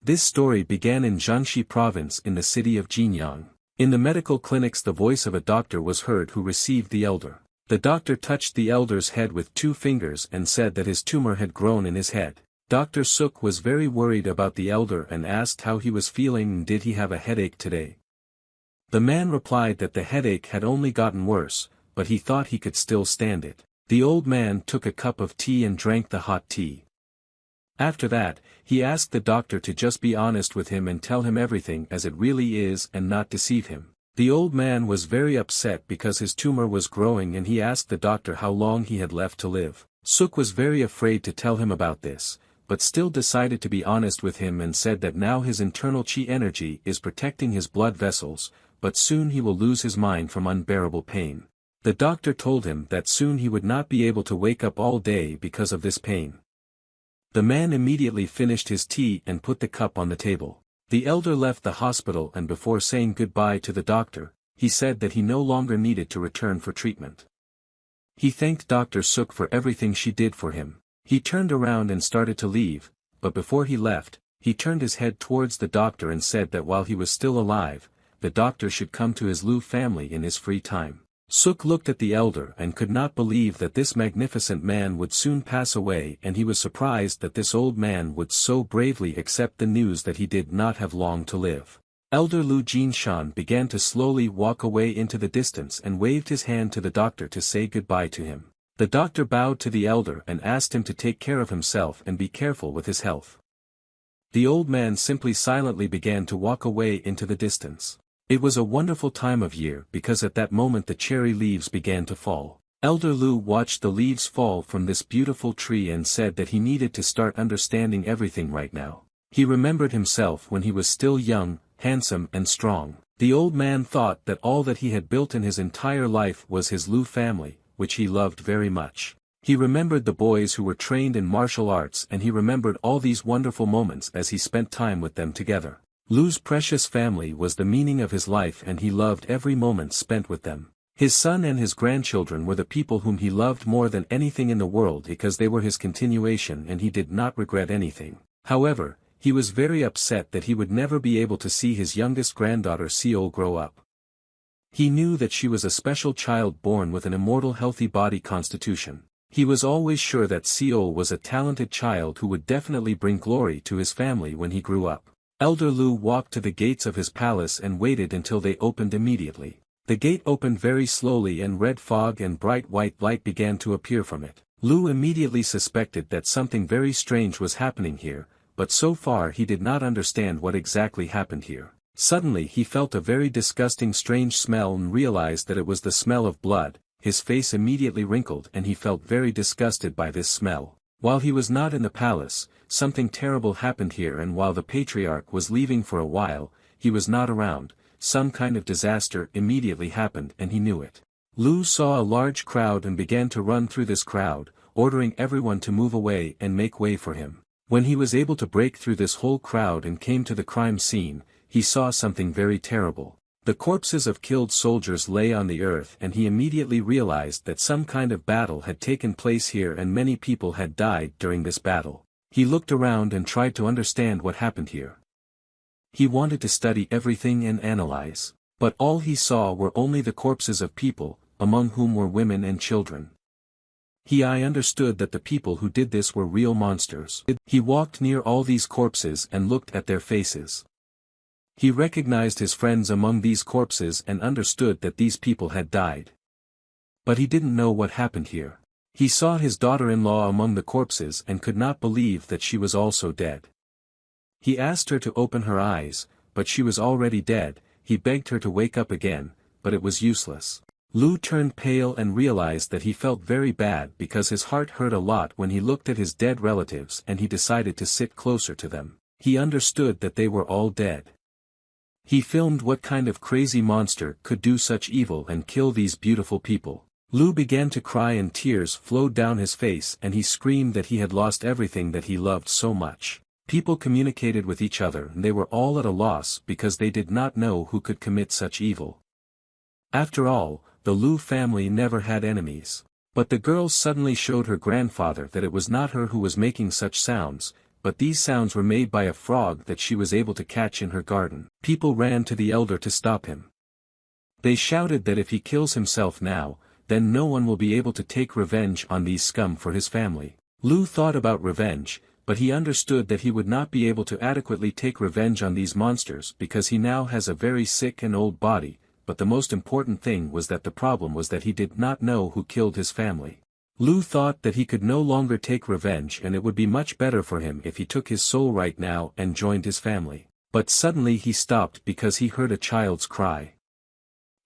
This story began in Jiangxi province in the city of Jinyang. In the medical clinics the voice of a doctor was heard who received the elder. The doctor touched the elder's head with 2 fingers and said that his tumor had grown in his head. Dr. Suk was very worried about the elder and asked how he was feeling and did he have a headache today. The man replied that the headache had only gotten worse, but he thought he could still stand it. The old man took a cup of tea and drank the hot tea. After that, he asked the doctor to just be honest with him and tell him everything as it really is and not deceive him. The old man was very upset because his tumor was growing and he asked the doctor how long he had left to live. Suk was very afraid to tell him about this, but still decided to be honest with him and said that now his internal chi energy is protecting his blood vessels, but soon he will lose his mind from unbearable pain. The doctor told him that soon he would not be able to wake up all day because of this pain. The man immediately finished his tea and put the cup on the table. The elder left the hospital and before saying goodbye to the doctor, he said that he no longer needed to return for treatment. He thanked Dr. Suk for everything she did for him. He turned around and started to leave, but before he left, he turned his head towards the doctor and said that while he was still alive, the doctor should come to his Lu family in his free time. Suk looked at the elder and could not believe that this magnificent man would soon pass away and he was surprised that this old man would so bravely accept the news that he did not have long to live. Elder Lu Jinshan began to slowly walk away into the distance and waved his hand to the doctor to say goodbye to him. The doctor bowed to the elder and asked him to take care of himself and be careful with his health. The old man simply silently began to walk away into the distance. It was a wonderful time of year because at that moment the cherry leaves began to fall. Elder Lu watched the leaves fall from this beautiful tree and said that he needed to start understanding everything right now. He remembered himself when he was still young, handsome and strong. The old man thought that all that he had built in his entire life was his Lu family, which he loved very much. He remembered the boys who were trained in martial arts and he remembered all these wonderful moments as he spent time with them together. Lu's precious family was the meaning of his life and he loved every moment spent with them. His son and his grandchildren were the people whom he loved more than anything in the world because they were his continuation and he did not regret anything. However, he was very upset that he would never be able to see his youngest granddaughter Seol grow up. He knew that she was a special child born with an immortal healthy body constitution. He was always sure that Seol was a talented child who would definitely bring glory to his family when he grew up. Elder Lu walked to the gates of his palace and waited until they opened immediately. The gate opened very slowly and red fog and bright white light began to appear from it. Lu immediately suspected that something very strange was happening here, but so far he did not understand what exactly happened here. Suddenly he felt a very disgusting strange smell and realized that it was the smell of blood. His face immediately wrinkled and he felt very disgusted by this smell. While he was not in the palace, something terrible happened here and while the patriarch was leaving for a while, he was not around, some kind of disaster immediately happened and he knew it. Lu saw a large crowd and began to run through this crowd, ordering everyone to move away and make way for him. When he was able to break through this whole crowd and came to the crime scene, he saw something very terrible. The corpses of killed soldiers lay on the earth and he immediately realized that some kind of battle had taken place here and many people had died during this battle. He looked around and tried to understand what happened here. He wanted to study everything and analyze, but all he saw were only the corpses of people, among whom were women and children. I understood that the people who did this were real monsters. He walked near all these corpses and looked at their faces. He recognized his friends among these corpses and understood that these people had died. But he didn't know what happened here. He saw his daughter-in-law among the corpses and could not believe that she was also dead. He asked her to open her eyes, but she was already dead. He begged her to wake up again, but it was useless. Lu turned pale and realized that he felt very bad because his heart hurt a lot when he looked at his dead relatives and he decided to sit closer to them. He understood that they were all dead. He filmed what kind of crazy monster could do such evil and kill these beautiful people. Lu began to cry and tears flowed down his face and he screamed that he had lost everything that he loved so much. People communicated with each other and they were all at a loss because they did not know who could commit such evil. After all, the Lu family never had enemies. But the girl suddenly showed her grandfather that it was not her who was making such sounds, but these sounds were made by a frog that she was able to catch in her garden. People ran to the elder to stop him. They shouted that if he kills himself now, then no one will be able to take revenge on these scum for his family. Lu thought about revenge, but he understood that he would not be able to adequately take revenge on these monsters because he now has a very sick and old body, but the most important thing was that the problem was that he did not know who killed his family. Lu thought that he could no longer take revenge and it would be much better for him if he took his soul right now and joined his family. But suddenly he stopped because he heard a child's cry.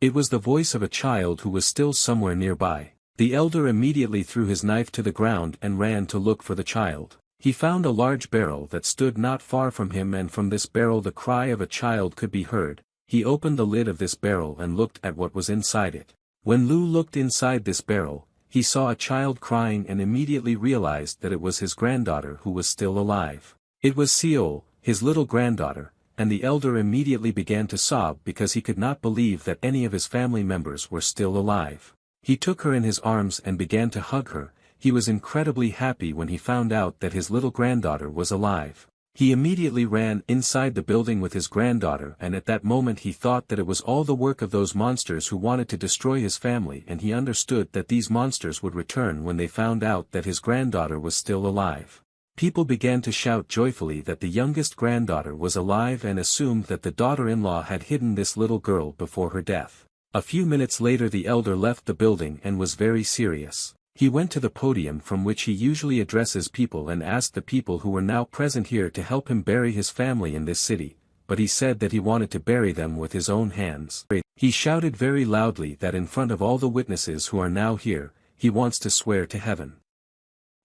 It was the voice of a child who was still somewhere nearby. The elder immediately threw his knife to the ground and ran to look for the child. He found a large barrel that stood not far from him, and from this barrel the cry of a child could be heard. He opened the lid of this barrel and looked at what was inside it. When Lu looked inside this barrel, he saw a child crying and immediately realized that it was his granddaughter who was still alive. It was Seol, his little granddaughter, and the elder immediately began to sob because he could not believe that any of his family members were still alive. He took her in his arms and began to hug her. He was incredibly happy when he found out that his little granddaughter was alive. He immediately ran inside the building with his granddaughter, and at that moment he thought that it was all the work of those monsters who wanted to destroy his family, and he understood that these monsters would return when they found out that his granddaughter was still alive. People began to shout joyfully that the youngest granddaughter was alive and assumed that the daughter-in-law had hidden this little girl before her death. A few minutes later the elder left the building and was very serious. He went to the podium from which he usually addresses people and asked the people who were now present here to help him bury his family in this city, but he said that he wanted to bury them with his own hands. He shouted very loudly that in front of all the witnesses who are now here, he wants to swear to heaven.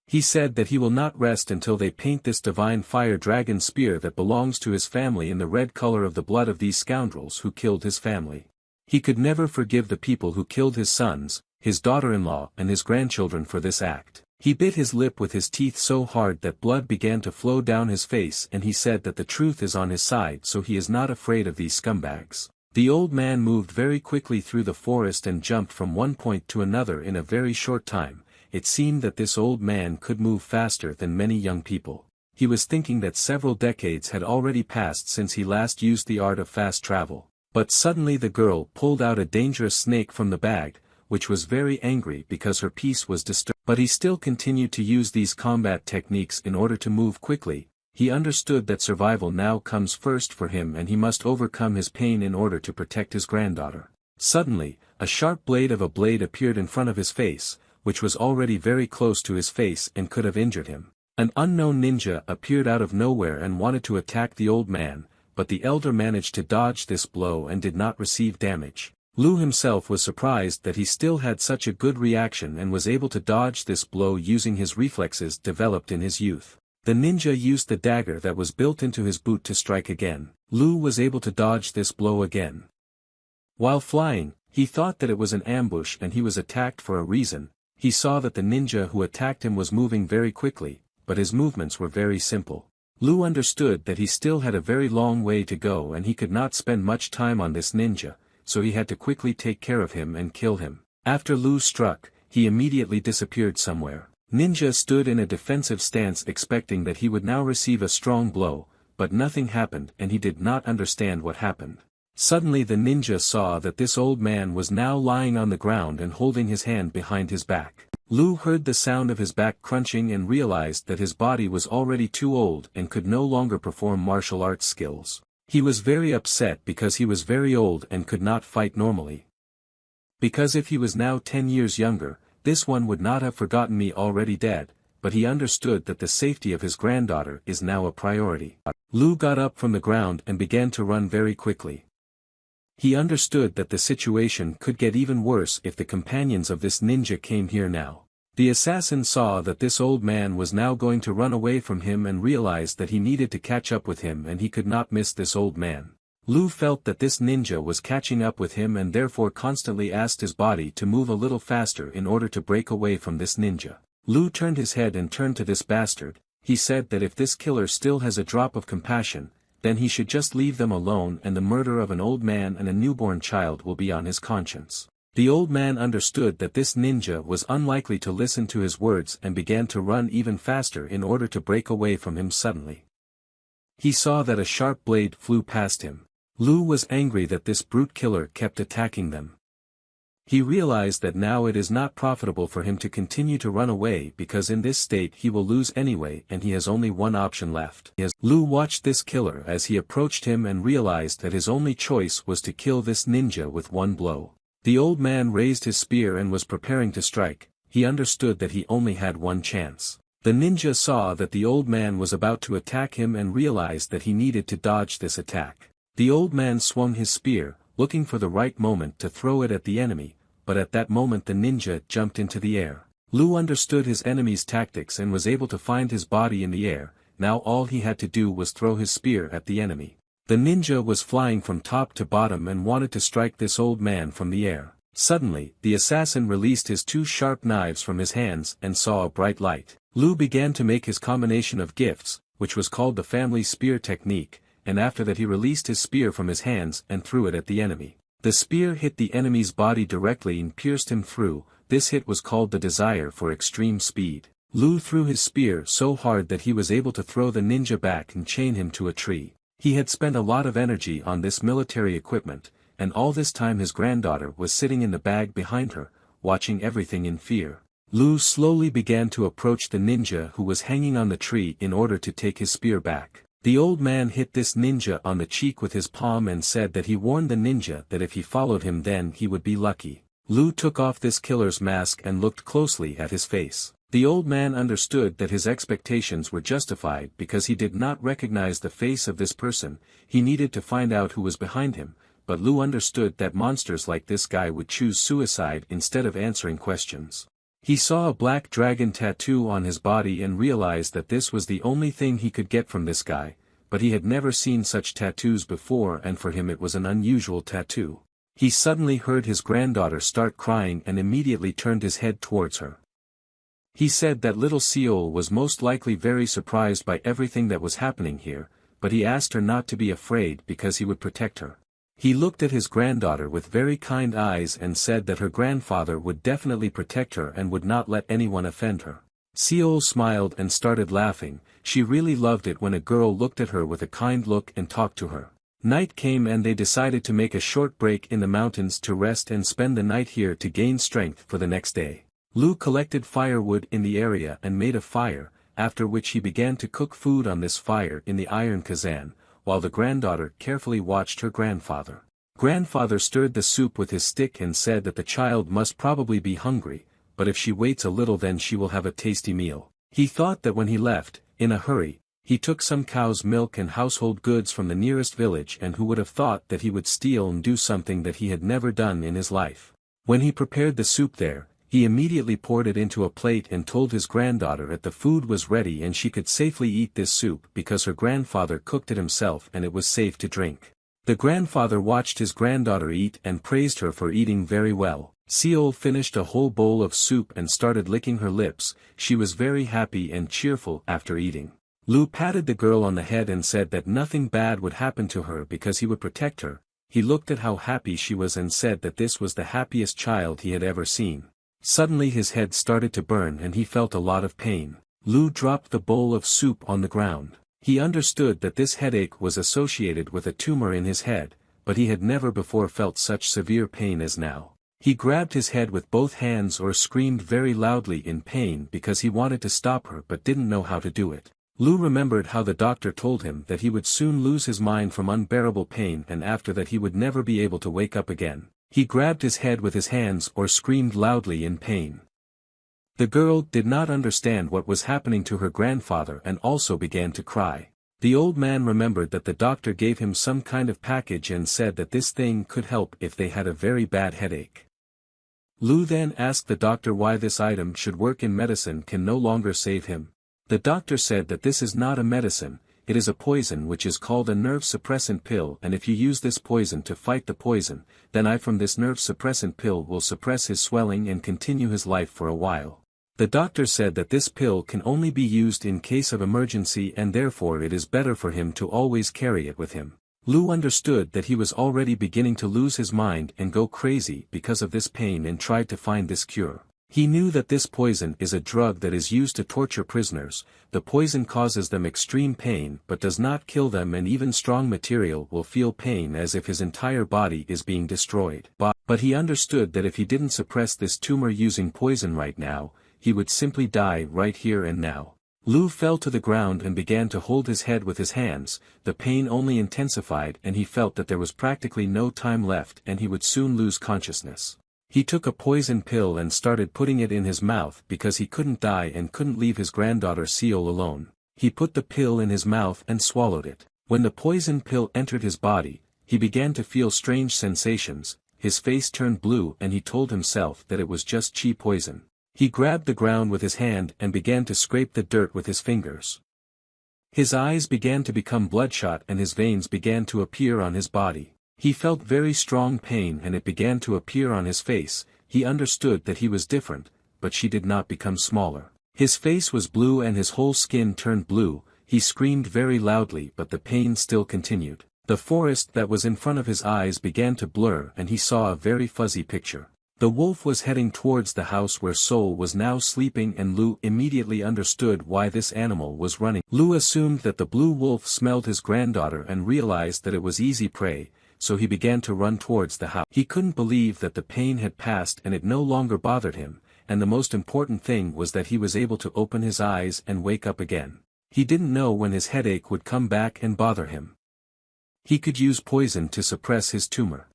He said that he will not rest until they paint this divine fire dragon spear that belongs to his family in the red color of the blood of these scoundrels who killed his family. He could never forgive the people who killed his sons, his daughter-in-law and his grandchildren for this act. He bit his lip with his teeth so hard that blood began to flow down his face, and he said that the truth is on his side, so he is not afraid of these scumbags. The old man moved very quickly through the forest and jumped from one point to another in a very short time. It seemed that this old man could move faster than many young people. He was thinking that several decades had already passed since he last used the art of fast travel. But suddenly the girl pulled out a dangerous snake from the bag, which was very angry because her peace was disturbed. But he still continued to use these combat techniques in order to move quickly. He understood that survival now comes first for him and he must overcome his pain in order to protect his granddaughter. Suddenly, a sharp blade of a blade appeared in front of his face, which was already very close to his face and could have injured him. An unknown ninja appeared out of nowhere and wanted to attack the old man, but the elder managed to dodge this blow and did not receive damage. Lu himself was surprised that he still had such a good reaction and was able to dodge this blow using his reflexes developed in his youth. The ninja used the dagger that was built into his boot to strike again. Lu was able to dodge this blow again. While flying, he thought that it was an ambush and he was attacked for a reason. He saw that the ninja who attacked him was moving very quickly, but his movements were very simple. Lu understood that he still had a very long way to go and he could not spend much time on this ninja, so he had to quickly take care of him and kill him. After Lu struck, he immediately disappeared somewhere. Ninja stood in a defensive stance expecting that he would now receive a strong blow, but nothing happened and he did not understand what happened. Suddenly the ninja saw that this old man was now lying on the ground and holding his hand behind his back. Lu heard the sound of his back crunching and realized that his body was already too old and could no longer perform martial arts skills. He was very upset because he was very old and could not fight normally. Because if he was now 10 years younger, this one would not have forgotten me already dead, but he understood that the safety of his granddaughter is now a priority. Lu got up from the ground and began to run very quickly. He understood that the situation could get even worse if the companions of this ninja came here now. The assassin saw that this old man was now going to run away from him and realized that he needed to catch up with him and he could not miss this old man. Lu felt that this ninja was catching up with him and therefore constantly asked his body to move a little faster in order to break away from this ninja. Lu turned his head and turned to this bastard. He said that if this killer still has a drop of compassion, then he should just leave them alone and the murder of an old man and a newborn child will be on his conscience. The old man understood that this ninja was unlikely to listen to his words and began to run even faster in order to break away from him suddenly. He saw that a sharp blade flew past him. Lu was angry that this brute killer kept attacking them. He realized that now it is not profitable for him to continue to run away because in this state he will lose anyway and he has only one option left. Lu watched this killer as he approached him and realized that his only choice was to kill this ninja with one blow. The old man raised his spear and was preparing to strike. He understood that he only had one chance. The ninja saw that the old man was about to attack him and realized that he needed to dodge this attack. The old man swung his spear, looking for the right moment to throw it at the enemy, but at that moment the ninja jumped into the air. Lu understood his enemy's tactics and was able to find his body in the air. Now all he had to do was throw his spear at the enemy. The ninja was flying from top to bottom and wanted to strike this old man from the air. Suddenly, the assassin released his two sharp knives from his hands and saw a bright light. Lu began to make his combination of gifts, which was called the family spear technique, and after that he released his spear from his hands and threw it at the enemy. The spear hit the enemy's body directly and pierced him through. This hit was called the desire for extreme speed. Lu threw his spear so hard that he was able to throw the ninja back and chain him to a tree. He had spent a lot of energy on this military equipment, and all this time his granddaughter was sitting in the bag behind her, watching everything in fear. Lu slowly began to approach the ninja who was hanging on the tree in order to take his spear back. The old man hit this ninja on the cheek with his palm and said that he warned the ninja that if he followed him then he would be lucky. Lu took off this killer's mask and looked closely at his face. The old man understood that his expectations were justified because he did not recognize the face of this person. He needed to find out who was behind him, but Lu understood that monsters like this guy would choose suicide instead of answering questions. He saw a black dragon tattoo on his body and realized that this was the only thing he could get from this guy, but he had never seen such tattoos before and for him it was an unusual tattoo. He suddenly heard his granddaughter start crying and immediately turned his head towards her. He said that little Seol was most likely very surprised by everything that was happening here, but he asked her not to be afraid because he would protect her. He looked at his granddaughter with very kind eyes and said that her grandfather would definitely protect her and would not let anyone offend her. Seol smiled and started laughing. She really loved it when a girl looked at her with a kind look and talked to her. Night came and they decided to make a short break in the mountains to rest and spend the night here to gain strength for the next day. Lu collected firewood in the area and made a fire, after which he began to cook food on this fire in the iron kazan, while the granddaughter carefully watched her grandfather. Grandfather stirred the soup with his stick and said that the child must probably be hungry, but if she waits a little then she will have a tasty meal. He thought that when he left, in a hurry, he took some cow's milk and household goods from the nearest village and who would have thought that he would steal and do something that he had never done in his life. When he prepared the soup there, he immediately poured it into a plate and told his granddaughter that the food was ready and she could safely eat this soup because her grandfather cooked it himself and it was safe to drink. The grandfather watched his granddaughter eat and praised her for eating very well. Seol finished a whole bowl of soup and started licking her lips. She was very happy and cheerful after eating. Lu patted the girl on the head and said that nothing bad would happen to her because he would protect her. He looked at how happy she was and said that this was the happiest child he had ever seen. Suddenly his head started to burn and he felt a lot of pain. Lu dropped the bowl of soup on the ground. He understood that this headache was associated with a tumor in his head, but he had never before felt such severe pain as now. He grabbed his head with both hands or screamed very loudly in pain because he wanted to stop her but didn't know how to do it. Lu remembered how the doctor told him that he would soon lose his mind from unbearable pain and after that he would never be able to wake up again. He grabbed his head with his hands or screamed loudly in pain. The girl did not understand what was happening to her grandfather and also began to cry. The old man remembered that the doctor gave him some kind of package and said that this thing could help if they had a very bad headache. Lu then asked the doctor why this item should work in medicine can no longer save him. The doctor said that this is not a medicine, it is a poison which is called a nerve suppressant pill and if you use this poison to fight the poison, then I from this nerve suppressant pill will suppress his swelling and continue his life for a while. The doctor said that this pill can only be used in case of emergency and therefore it is better for him to always carry it with him. Lu understood that he was already beginning to lose his mind and go crazy because of this pain and tried to find this cure. He knew that this poison is a drug that is used to torture prisoners. The poison causes them extreme pain but does not kill them, and even strong material will feel pain as if his entire body is being destroyed. But he understood that if he didn't suppress this tumor using poison right now, he would simply die right here and now. Lu fell to the ground and began to hold his head with his hands. The pain only intensified and he felt that there was practically no time left and he would soon lose consciousness. He took a poison pill and started putting it in his mouth because he couldn't die and couldn't leave his granddaughter Seol alone. He put the pill in his mouth and swallowed it. When the poison pill entered his body, he began to feel strange sensations. His face turned blue and he told himself that it was just chi poison. He grabbed the ground with his hand and began to scrape the dirt with his fingers. His eyes began to become bloodshot and his veins began to appear on his body. He felt very strong pain and it began to appear on his face. He understood that he was different, but she did not become smaller. His face was blue and his whole skin turned blue. He screamed very loudly but the pain still continued. The forest that was in front of his eyes began to blur and he saw a very fuzzy picture. The wolf was heading towards the house where Seol was now sleeping and Lu immediately understood why this animal was running. Lu assumed that the blue wolf smelled his granddaughter and realized that it was easy prey, so he began to run towards the house. He couldn't believe that the pain had passed and it no longer bothered him, and the most important thing was that he was able to open his eyes and wake up again. He didn't know when his headache would come back and bother him. He could use poison to suppress his tumor.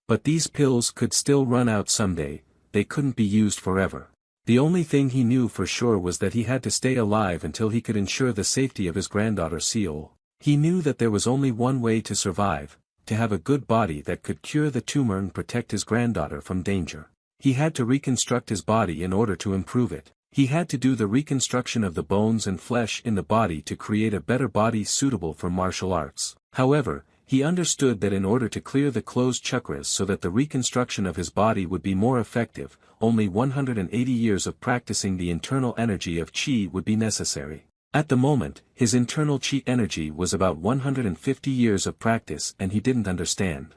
But these pills could still run out someday, they couldn't be used forever. The only thing he knew for sure was that he had to stay alive until he could ensure the safety of his granddaughter Seol. He knew that there was only one way to survive, to have a good body that could cure the tumor and protect his granddaughter from danger. He had to reconstruct his body in order to improve it. He had to do the reconstruction of the bones and flesh in the body to create a better body suitable for martial arts. However, he understood that in order to clear the closed chakras so that the reconstruction of his body would be more effective, only 180 years of practicing the internal energy of Qi would be necessary. At the moment, his internal Qi energy was about 150 years of practice and he didn't understand.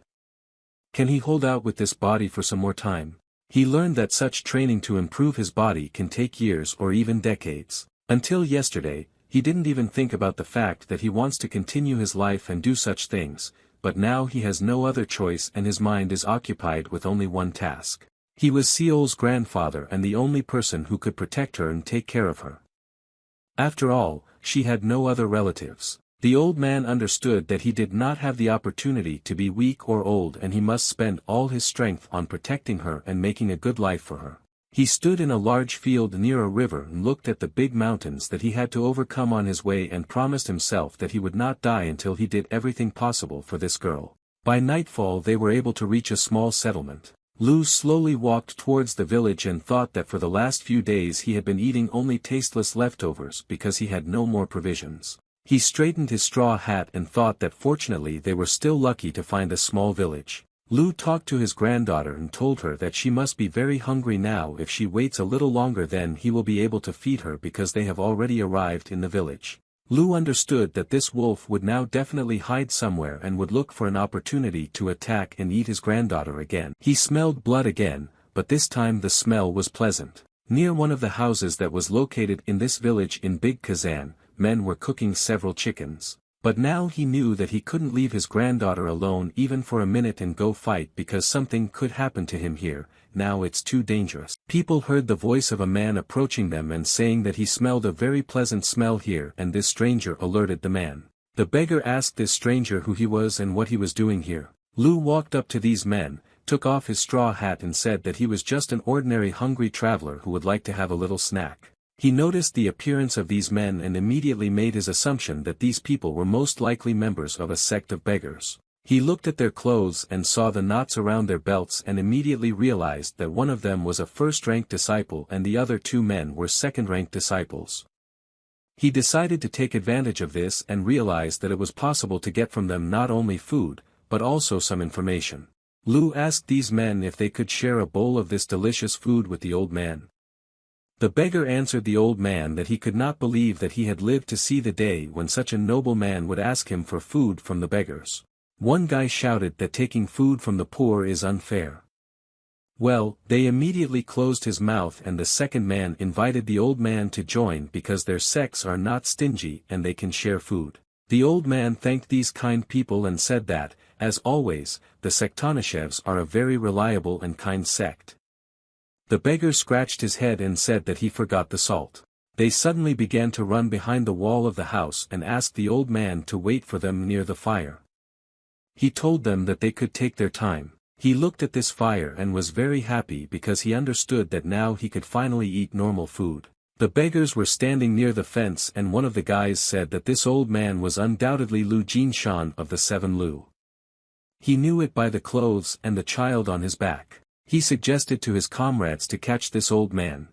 Can he hold out with this body for some more time? He learned that such training to improve his body can take years or even decades. Until yesterday, he didn't even think about the fact that he wants to continue his life and do such things, but now he has no other choice and his mind is occupied with only one task. He was Seol's grandfather and the only person who could protect her and take care of her. After all, she had no other relatives. The old man understood that he did not have the opportunity to be weak or old and he must spend all his strength on protecting her and making a good life for her. He stood in a large field near a river and looked at the big mountains that he had to overcome on his way and promised himself that he would not die until he did everything possible for this girl. By nightfall they were able to reach a small settlement. Lu slowly walked towards the village and thought that for the last few days he had been eating only tasteless leftovers because he had no more provisions. He straightened his straw hat and thought that fortunately they were still lucky to find a small village. Lu talked to his granddaughter and told her that she must be very hungry now. If she waits a little longer then he will be able to feed her because they have already arrived in the village. Lu understood that this wolf would now definitely hide somewhere and would look for an opportunity to attack and eat his granddaughter again. He smelled blood again, but this time the smell was pleasant. Near one of the houses that was located in this village in Big Kazan, men were cooking several chickens. But now he knew that he couldn't leave his granddaughter alone even for a minute and go fight because something could happen to him here. Now it's too dangerous. People heard the voice of a man approaching them and saying that he smelled a very pleasant smell here, and this stranger alerted the man. The beggar asked this stranger who he was and what he was doing here. Lu walked up to these men, took off his straw hat and said that he was just an ordinary hungry traveler who would like to have a little snack. He noticed the appearance of these men and immediately made his assumption that these people were most likely members of a sect of beggars. He looked at their clothes and saw the knots around their belts and immediately realized that one of them was a first-rank disciple and the other two men were second-rank disciples. He decided to take advantage of this and realized that it was possible to get from them not only food, but also some information. Lu asked these men if they could share a bowl of this delicious food with the old man. The beggar answered the old man that he could not believe that he had lived to see the day when such a noble man would ask him for food from the beggars. One guy shouted that taking food from the poor is unfair. Well, they immediately closed his mouth, and the second man invited the old man to join because their sects are not stingy and they can share food. The old man thanked these kind people and said that, as always, the Sektanishevs are a very reliable and kind sect. The beggar scratched his head and said that he forgot the salt. They suddenly began to run behind the wall of the house and asked the old man to wait for them near the fire. He told them that they could take their time. He looked at this fire and was very happy because he understood that now he could finally eat normal food. The beggars were standing near the fence, and one of the guys said that this old man was undoubtedly Lu Jinshan of the Seven Lu. He knew it by the clothes and the child on his back. He suggested to his comrades to catch this old man.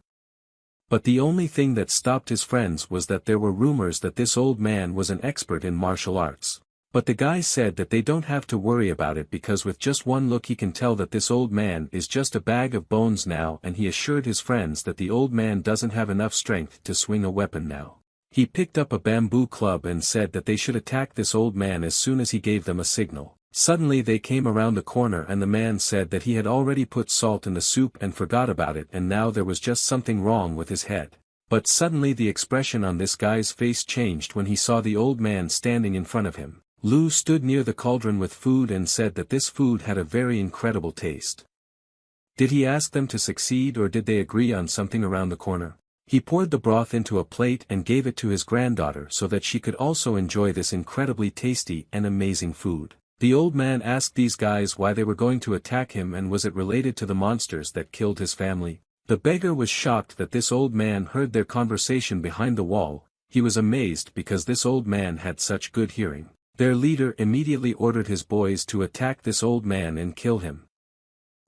But the only thing that stopped his friends was that there were rumors that this old man was an expert in martial arts. But the guy said that they don't have to worry about it because with just one look he can tell that this old man is just a bag of bones now, and he assured his friends that the old man doesn't have enough strength to swing a weapon now. He picked up a bamboo club and said that they should attack this old man as soon as he gave them a signal. Suddenly they came around the corner and the man said that he had already put salt in the soup and forgot about it, and now there was just something wrong with his head. But suddenly the expression on this guy's face changed when he saw the old man standing in front of him. Lu stood near the cauldron with food and said that this food had a very incredible taste. Did he ask them to succeed, or did they agree on something around the corner? He poured the broth into a plate and gave it to his granddaughter so that she could also enjoy this incredibly tasty and amazing food. The old man asked these guys why they were going to attack him and was it related to the monsters that killed his family. The beggar was shocked that this old man heard their conversation behind the wall. He was amazed because this old man had such good hearing. Their leader immediately ordered his boys to attack this old man and kill him.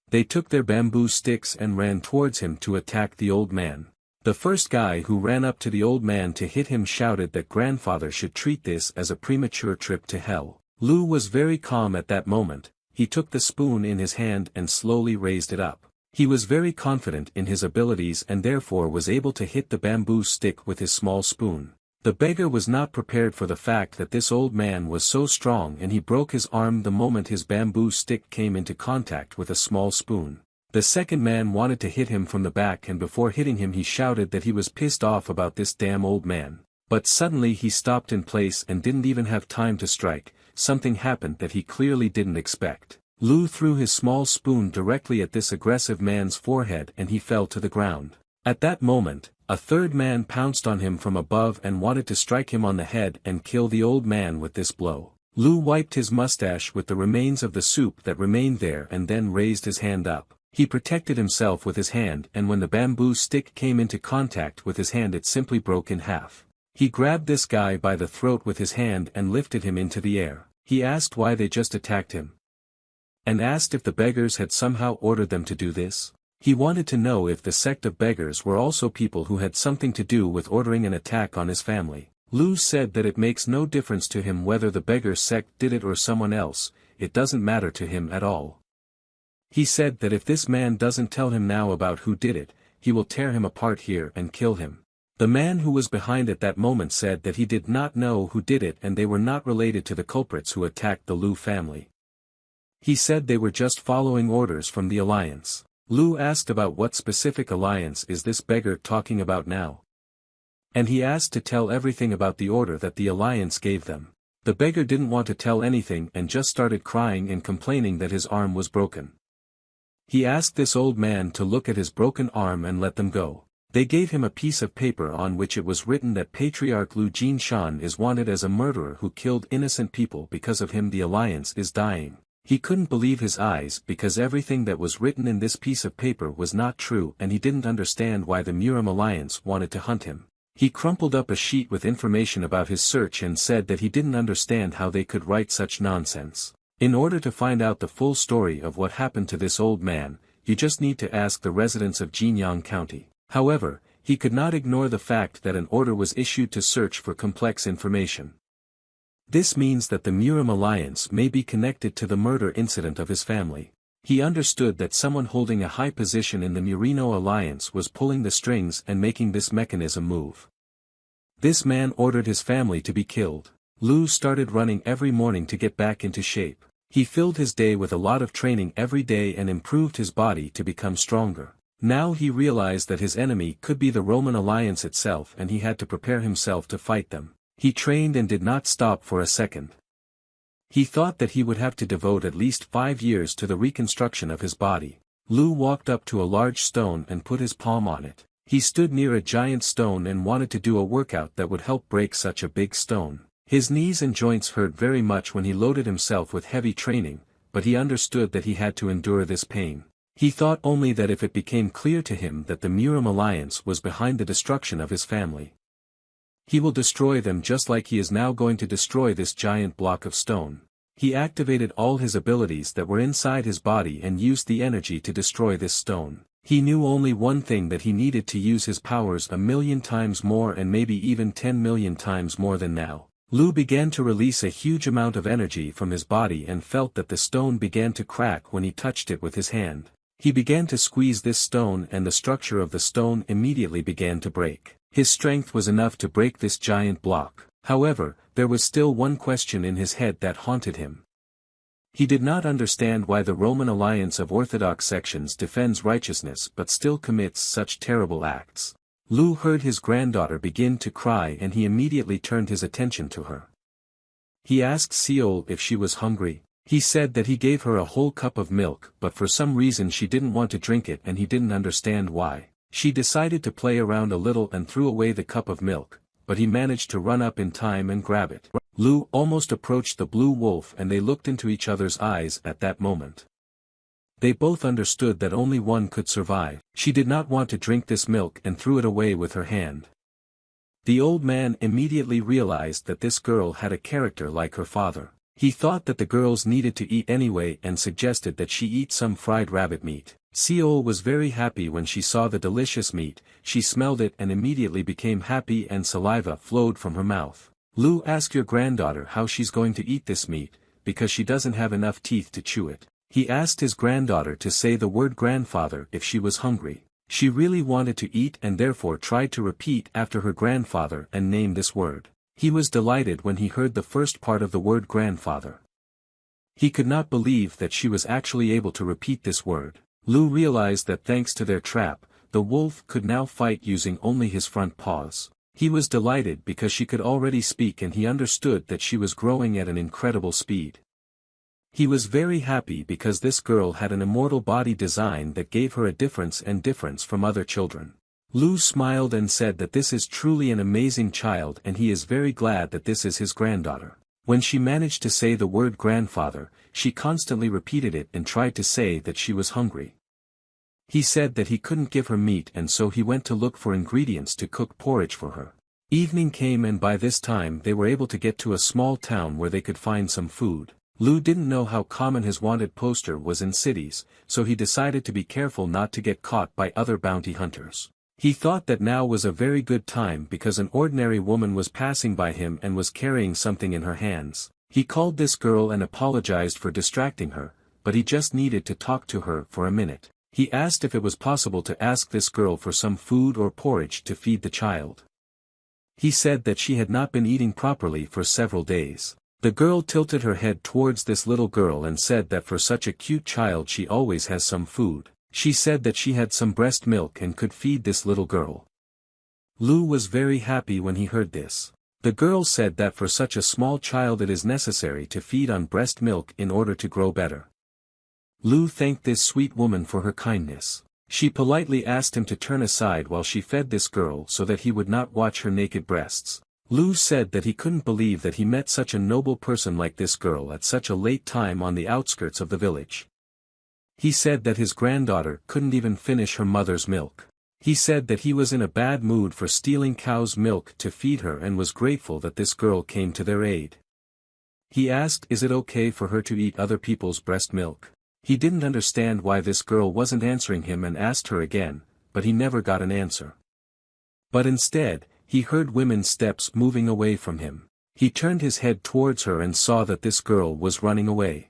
They took their bamboo sticks and ran towards him to attack the old man. The first guy who ran up to the old man to hit him shouted that grandfather should treat this as a premature trip to hell. Lu was very calm at that moment. He took the spoon in his hand and slowly raised it up. He was very confident in his abilities and therefore was able to hit the bamboo stick with his small spoon. The beggar was not prepared for the fact that this old man was so strong, and he broke his arm the moment his bamboo stick came into contact with a small spoon. The second man wanted to hit him from the back, and before hitting him he shouted that he was pissed off about this damn old man. But suddenly he stopped in place and didn't even have time to strike. Something happened that he clearly didn't expect. Lu threw his small spoon directly at this aggressive man's forehead and he fell to the ground. At that moment, a third man pounced on him from above and wanted to strike him on the head and kill the old man with this blow. Lu wiped his mustache with the remains of the soup that remained there and then raised his hand up. He protected himself with his hand, and when the bamboo stick came into contact with his hand it simply broke in half. He grabbed this guy by the throat with his hand and lifted him into the air. He asked why they just attacked him, and asked if the beggars had somehow ordered them to do this. He wanted to know if the sect of beggars were also people who had something to do with ordering an attack on his family. Lu said that it makes no difference to him whether the beggar sect did it or someone else, it doesn't matter to him at all. He said that if this man doesn't tell him now about who did it, he will tear him apart here and kill him. The man who was behind at that moment said that he did not know who did it and they were not related to the culprits who attacked the Lu family. He said they were just following orders from the alliance. Lu asked about what specific alliance is this beggar talking about now. And he asked to tell everything about the order that the alliance gave them. The beggar didn't want to tell anything and just started crying and complaining that his arm was broken. He asked this old man to look at his broken arm and let them go. They gave him a piece of paper on which it was written that Patriarch Lu Jinshan is wanted as a murderer who killed innocent people. Because of him the alliance is dying. He couldn't believe his eyes because everything that was written in this piece of paper was not true, and he didn't understand why the Murim alliance wanted to hunt him. He crumpled up a sheet with information about his search and said that he didn't understand how they could write such nonsense. In order to find out the full story of what happened to this old man, you just need to ask the residents of Jinyang County. However, he could not ignore the fact that an order was issued to search for complex information. This means that the Murim alliance may be connected to the murder incident of his family. He understood that someone holding a high position in the Murino alliance was pulling the strings and making this mechanism move. This man ordered his family to be killed. Lu started running every morning to get back into shape. He filled his day with a lot of training every day and improved his body to become stronger. Now he realized that his enemy could be the Roman alliance itself and he had to prepare himself to fight them. He trained and did not stop for a second. He thought that he would have to devote at least 5 years to the reconstruction of his body. Lu walked up to a large stone and put his palm on it. He stood near a giant stone and wanted to do a workout that would help break such a big stone. His knees and joints hurt very much when he loaded himself with heavy training, but he understood that he had to endure this pain. He thought only that if it became clear to him that the Murim alliance was behind the destruction of his family, he will destroy them just like he is now going to destroy this giant block of stone. He activated all his abilities that were inside his body and used the energy to destroy this stone. He knew only one thing, that he needed to use his powers 1,000,000 times more and maybe even 10 million times more than now. Lu began to release a huge amount of energy from his body and felt that the stone began to crack when he touched it with his hand. He began to squeeze this stone and the structure of the stone immediately began to break. His strength was enough to break this giant block. However, there was still one question in his head that haunted him. He did not understand why the Roman alliance of Orthodox sections defends righteousness but still commits such terrible acts. Lu heard his granddaughter begin to cry and he immediately turned his attention to her. He asked Seol if she was hungry. He said that he gave her a whole cup of milk but for some reason she didn't want to drink it and he didn't understand why. She decided to play around a little and threw away the cup of milk, but he managed to run up in time and grab it. Lu almost approached the blue wolf and they looked into each other's eyes at that moment. They both understood that only one could survive. She did not want to drink this milk and threw it away with her hand. The old man immediately realized that this girl had a character like her father. He thought that the girls needed to eat anyway and suggested that she eat some fried rabbit meat. Seol was very happy when she saw the delicious meat. She smelled it and immediately became happy and saliva flowed from her mouth. Lu, ask your granddaughter how she's going to eat this meat, because she doesn't have enough teeth to chew it. He asked his granddaughter to say the word grandfather if she was hungry. She really wanted to eat and therefore tried to repeat after her grandfather and name this word. He was delighted when he heard the first part of the word grandfather. He could not believe that she was actually able to repeat this word. Lu realized that thanks to their trap, the wolf could now fight using only his front paws. He was delighted because she could already speak and he understood that she was growing at an incredible speed. He was very happy because this girl had an immortal body design that gave her a difference from other children. Lu smiled and said that this is truly an amazing child and he is very glad that this is his granddaughter. When she managed to say the word grandfather, she constantly repeated it and tried to say that she was hungry. He said that he couldn't give her meat and so he went to look for ingredients to cook porridge for her. Evening came and by this time they were able to get to a small town where they could find some food. Lu didn't know how common his wanted poster was in cities, so he decided to be careful not to get caught by other bounty hunters. He thought that now was a very good time because an ordinary woman was passing by him and was carrying something in her hands. He called this girl and apologized for distracting her, but he just needed to talk to her for a minute. He asked if it was possible to ask this girl for some food or porridge to feed the child. He said that she had not been eating properly for several days. The girl tilted her head towards this little girl and said that for such a cute child she always has some food. She said that she had some breast milk and could feed this little girl. Lu was very happy when he heard this. The girl said that for such a small child it is necessary to feed on breast milk in order to grow better. Lu thanked this sweet woman for her kindness. She politely asked him to turn aside while she fed this girl so that he would not watch her naked breasts. Lu said that he couldn't believe that he met such a noble person like this girl at such a late time on the outskirts of the village. He said that his granddaughter couldn't even finish her mother's milk. He said that he was in a bad mood for stealing cow's milk to feed her and was grateful that this girl came to their aid. He asked is it okay for her to eat other people's breast milk. He didn't understand why this girl wasn't answering him and asked her again, but he never got an answer. But instead, he heard women's steps moving away from him. He turned his head towards her and saw that this girl was running away.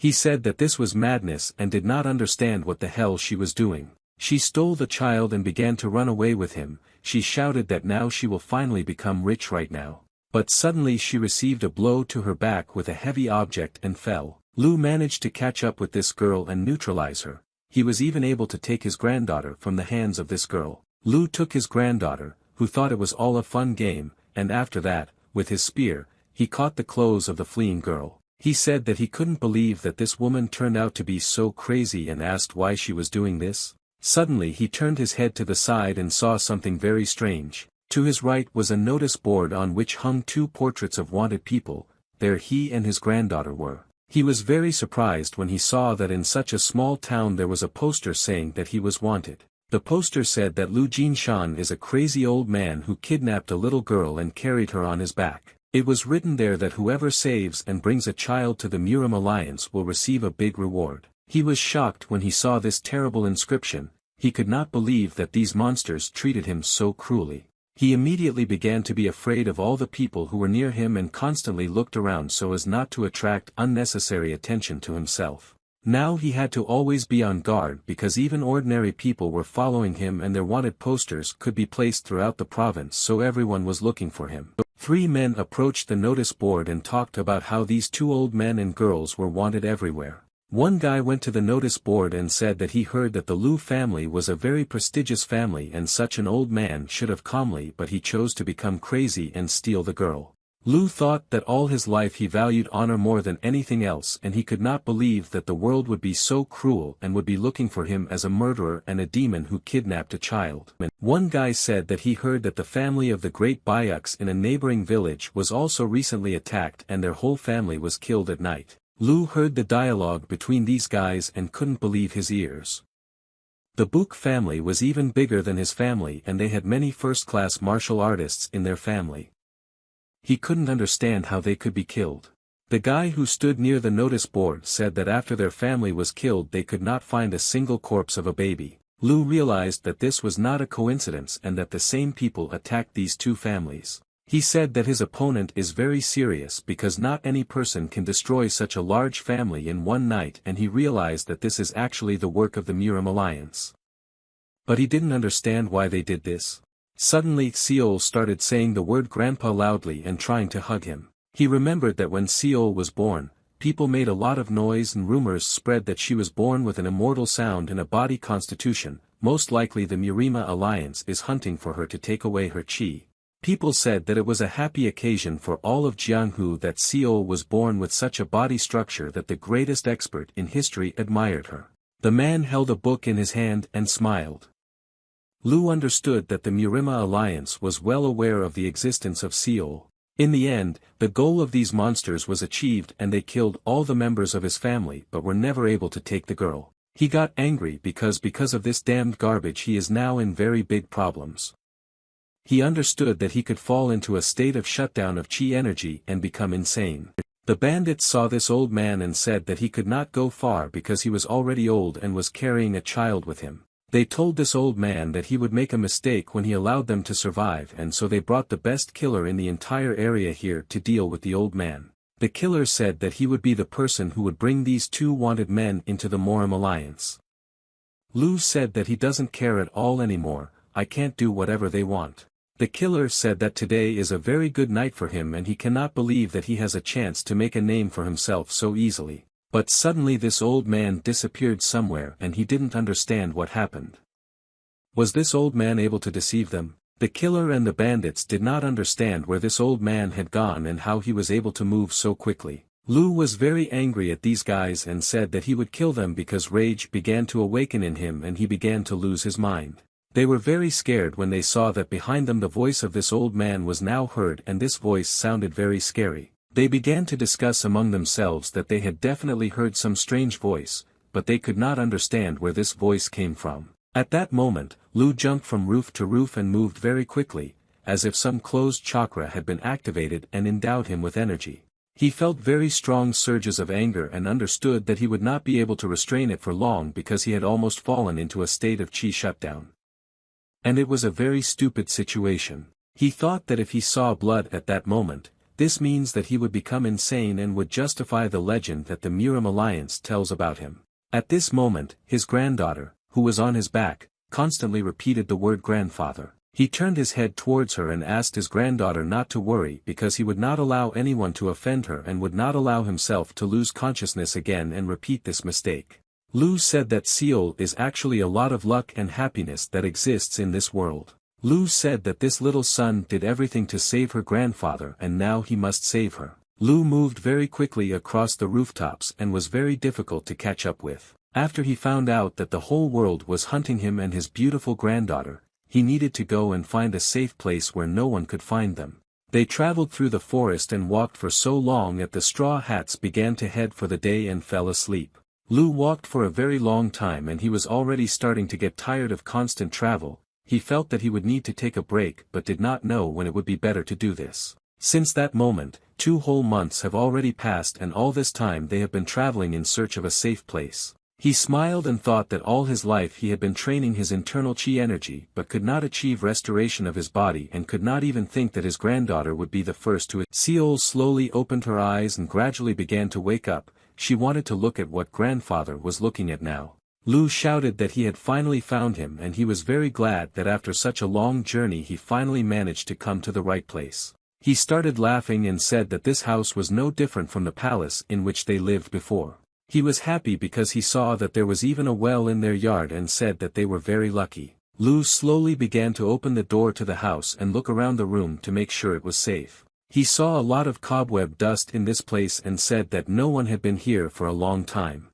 He said that this was madness and did not understand what the hell she was doing. She stole the child and began to run away with him. She shouted that now she will finally become rich right now. But suddenly she received a blow to her back with a heavy object and fell. Lu managed to catch up with this girl and neutralize her. He was even able to take his granddaughter from the hands of this girl. Lu took his granddaughter, who thought it was all a fun game, and after that, with his spear, he caught the clothes of the fleeing girl. He said that he couldn't believe that this woman turned out to be so crazy and asked why she was doing this. Suddenly he turned his head to the side and saw something very strange. To his right was a notice board on which hung 2 portraits of wanted people. There he and his granddaughter were. He was very surprised when he saw that in such a small town there was a poster saying that he was wanted. The poster said that Lu Jinshan is a crazy old man who kidnapped a little girl and carried her on his back. It was written there that whoever saves and brings a child to the Murim Alliance will receive a big reward. He was shocked when he saw this terrible inscription. He could not believe that these monsters treated him so cruelly. He immediately began to be afraid of all the people who were near him and constantly looked around so as not to attract unnecessary attention to himself. Now he had to always be on guard because even ordinary people were following him and their wanted posters could be placed throughout the province, so everyone was looking for him. 3 men approached the notice board and talked about how these 2 old men and girls were wanted everywhere. One guy went to the notice board and said that he heard that the Lu family was a very prestigious family and such an old man should have calmly, but he chose to become crazy and steal the girl. Lu thought that all his life he valued honor more than anything else, and he could not believe that the world would be so cruel and would be looking for him as a murderer and a demon who kidnapped a child. One guy said that he heard that the family of the great Bayuks in a neighboring village was also recently attacked and their whole family was killed at night. Lu heard the dialogue between these guys and couldn't believe his ears. The Book family was even bigger than his family and they had many first-class martial artists in their family. He couldn't understand how they could be killed. The guy who stood near the notice board said that after their family was killed they could not find a single corpse of a baby. Lu realized that this was not a coincidence and that the same people attacked these 2 families. He said that his opponent is very serious because not any person can destroy such a large family in one night, and he realized that this is actually the work of the Murim Alliance. But he didn't understand why they did this. Suddenly Seol started saying the word grandpa loudly and trying to hug him. He remembered that when Seol was born, people made a lot of noise and rumors spread that she was born with an immortal sound and a body constitution. Most likely the Murima Alliance is hunting for her to take away her chi. People said that it was a happy occasion for all of Jianghu that Seol was born with such a body structure that the greatest expert in history admired her. The man held a book in his hand and smiled. Lu understood that the Murima Alliance was well aware of the existence of Seol. In the end, the goal of these monsters was achieved and they killed all the members of his family but were never able to take the girl. He got angry because of this damned garbage he is now in very big problems. He understood that he could fall into a state of shutdown of chi energy and become insane. The bandits saw this old man and said that he could not go far because he was already old and was carrying a child with him. They told this old man that he would make a mistake when he allowed them to survive, and so they brought the best killer in the entire area here to deal with the old man. The killer said that he would be the person who would bring these 2 wanted men into the Murim Alliance. Lu said that he doesn't care at all anymore. I can't do whatever they want. The killer said that today is a very good night for him and he cannot believe that he has a chance to make a name for himself so easily. But suddenly this old man disappeared somewhere and he didn't understand what happened. Was this old man able to deceive them? The killer and the bandits did not understand where this old man had gone and how he was able to move so quickly. Lu was very angry at these guys and said that he would kill them because rage began to awaken in him and he began to lose his mind. They were very scared when they saw that behind them the voice of this old man was now heard, and this voice sounded very scary. They began to discuss among themselves that they had definitely heard some strange voice, but they could not understand where this voice came from. At that moment, Lu jumped from roof to roof and moved very quickly, as if some closed chakra had been activated and endowed him with energy. He felt very strong surges of anger and understood that he would not be able to restrain it for long because he had almost fallen into a state of chi shutdown. And it was a very stupid situation. He thought that if he saw blood at that moment, this means that he would become insane and would justify the legend that the Miram Alliance tells about him. At this moment, his granddaughter, who was on his back, constantly repeated the word grandfather. He turned his head towards her and asked his granddaughter not to worry because he would not allow anyone to offend her and would not allow himself to lose consciousness again and repeat this mistake. Lu said that Seol is actually a lot of luck and happiness that exists in this world. Lu said that this little son did everything to save her grandfather and now he must save her. Lu moved very quickly across the rooftops and was very difficult to catch up with. After he found out that the whole world was hunting him and his beautiful granddaughter, he needed to go and find a safe place where no one could find them. They traveled through the forest and walked for so long that the straw hats began to head for the day and fell asleep. Lu walked for a very long time and he was already starting to get tired of constant travel. He felt that he would need to take a break but did not know when it would be better to do this. Since that moment, 2 whole months have already passed and all this time they have been traveling in search of a safe place. He smiled and thought that all his life he had been training his internal chi energy but could not achieve restoration of his body and could not even think that his granddaughter would be the first to. Seol slowly opened her eyes and gradually began to wake up. She wanted to look at what grandfather was looking at now. Lu shouted that he had finally found him and he was very glad that after such a long journey he finally managed to come to the right place. He started laughing and said that this house was no different from the palace in which they lived before. He was happy because he saw that there was even a well in their yard and said that they were very lucky. Lu slowly began to open the door to the house and look around the room to make sure it was safe. He saw a lot of cobweb dust in this place and said that no one had been here for a long time.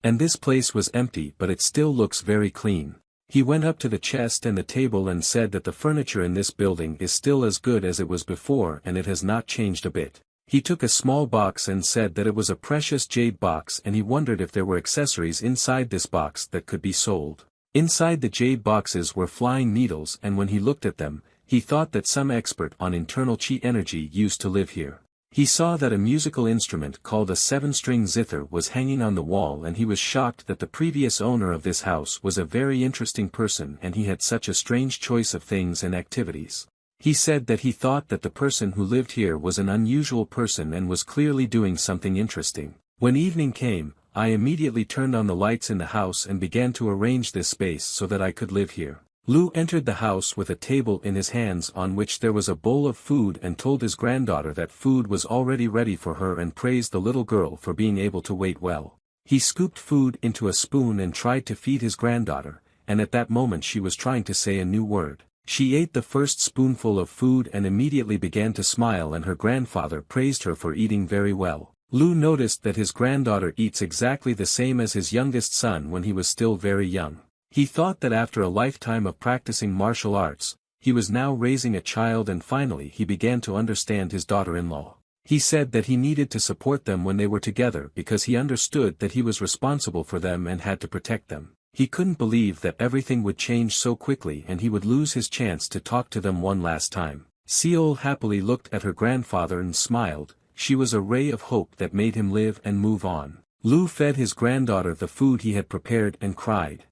And this place was empty but it still looks very clean. He went up to the chest and the table and said that the furniture in this building is still as good as it was before and it has not changed a bit. He took a small box and said that it was a precious jade box and he wondered if there were accessories inside this box that could be sold. Inside the jade boxes were flying needles and when he looked at them, he thought that some expert on internal chi energy used to live here. He saw that a musical instrument called a 7-string zither was hanging on the wall and he was shocked that the previous owner of this house was a very interesting person and he had such a strange choice of things and activities. He said that he thought that the person who lived here was an unusual person and was clearly doing something interesting. When evening came, I immediately turned on the lights in the house and began to arrange this space so that I could live here. Lu entered the house with a table in his hands on which there was a bowl of food and told his granddaughter that food was already ready for her and praised the little girl for being able to wait well. He scooped food into a spoon and tried to feed his granddaughter, and at that moment she was trying to say a new word. She ate the first spoonful of food and immediately began to smile and her grandfather praised her for eating very well. Lu noticed that his granddaughter eats exactly the same as his youngest son when he was still very young. He thought that after a lifetime of practicing martial arts, he was now raising a child and finally he began to understand his daughter-in-law. He said that he needed to support them when they were together because he understood that he was responsible for them and had to protect them. He couldn't believe that everything would change so quickly and he would lose his chance to talk to them one last time. Seol happily looked at her grandfather and smiled. She was a ray of hope that made him live and move on. Lu fed his granddaughter the food he had prepared and cried.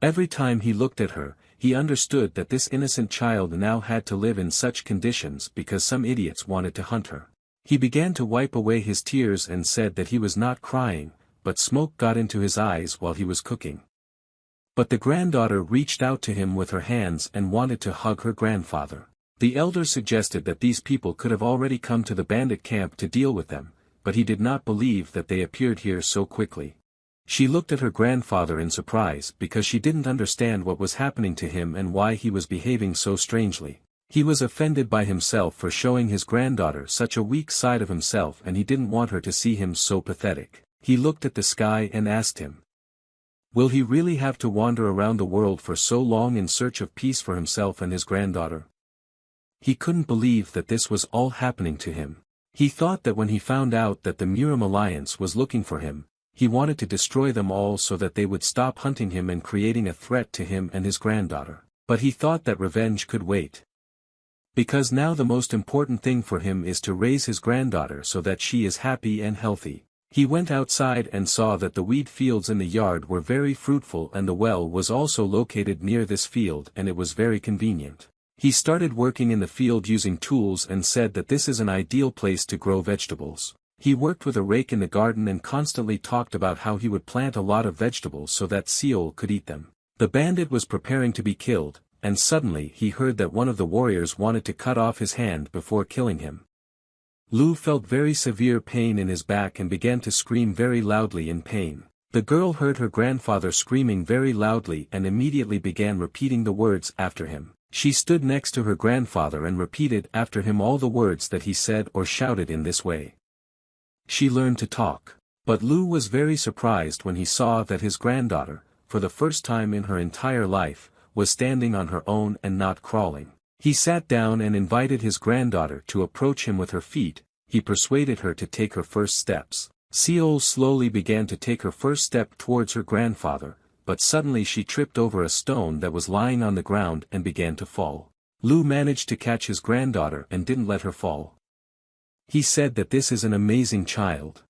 Every time he looked at her, he understood that this innocent child now had to live in such conditions because some idiots wanted to hunt her. He began to wipe away his tears and said that he was not crying, but smoke got into his eyes while he was cooking. But the granddaughter reached out to him with her hands and wanted to hug her grandfather. The elder suggested that these people could have already come to the bandit camp to deal with them, but he did not believe that they appeared here so quickly. She looked at her grandfather in surprise because she didn't understand what was happening to him and why he was behaving so strangely. He was offended by himself for showing his granddaughter such a weak side of himself and he didn't want her to see him so pathetic. He looked at the sky and asked him, will he really have to wander around the world for so long in search of peace for himself and his granddaughter? He couldn't believe that this was all happening to him. He thought that when he found out that the Miram Alliance was looking for him, he wanted to destroy them all so that they would stop hunting him and creating a threat to him and his granddaughter. But he thought that revenge could wait. Because now the most important thing for him is to raise his granddaughter so that she is happy and healthy. He went outside and saw that the wheat fields in the yard were very fruitful and the well was also located near this field and it was very convenient. He started working in the field using tools and said that this is an ideal place to grow vegetables. He worked with a rake in the garden and constantly talked about how he would plant a lot of vegetables so that Seol could eat them. The bandit was preparing to be killed, and suddenly he heard that one of the warriors wanted to cut off his hand before killing him. Lu felt very severe pain in his back and began to scream very loudly in pain. The girl heard her grandfather screaming very loudly and immediately began repeating the words after him. She stood next to her grandfather and repeated after him all the words that he said or shouted in this way. She learned to talk. But Lu was very surprised when he saw that his granddaughter, for the first time in her entire life, was standing on her own and not crawling. He sat down and invited his granddaughter to approach him with her feet. He persuaded her to take her first steps. Seol slowly began to take her first step towards her grandfather, but suddenly she tripped over a stone that was lying on the ground and began to fall. Lu managed to catch his granddaughter and didn't let her fall. He said that this is an amazing child.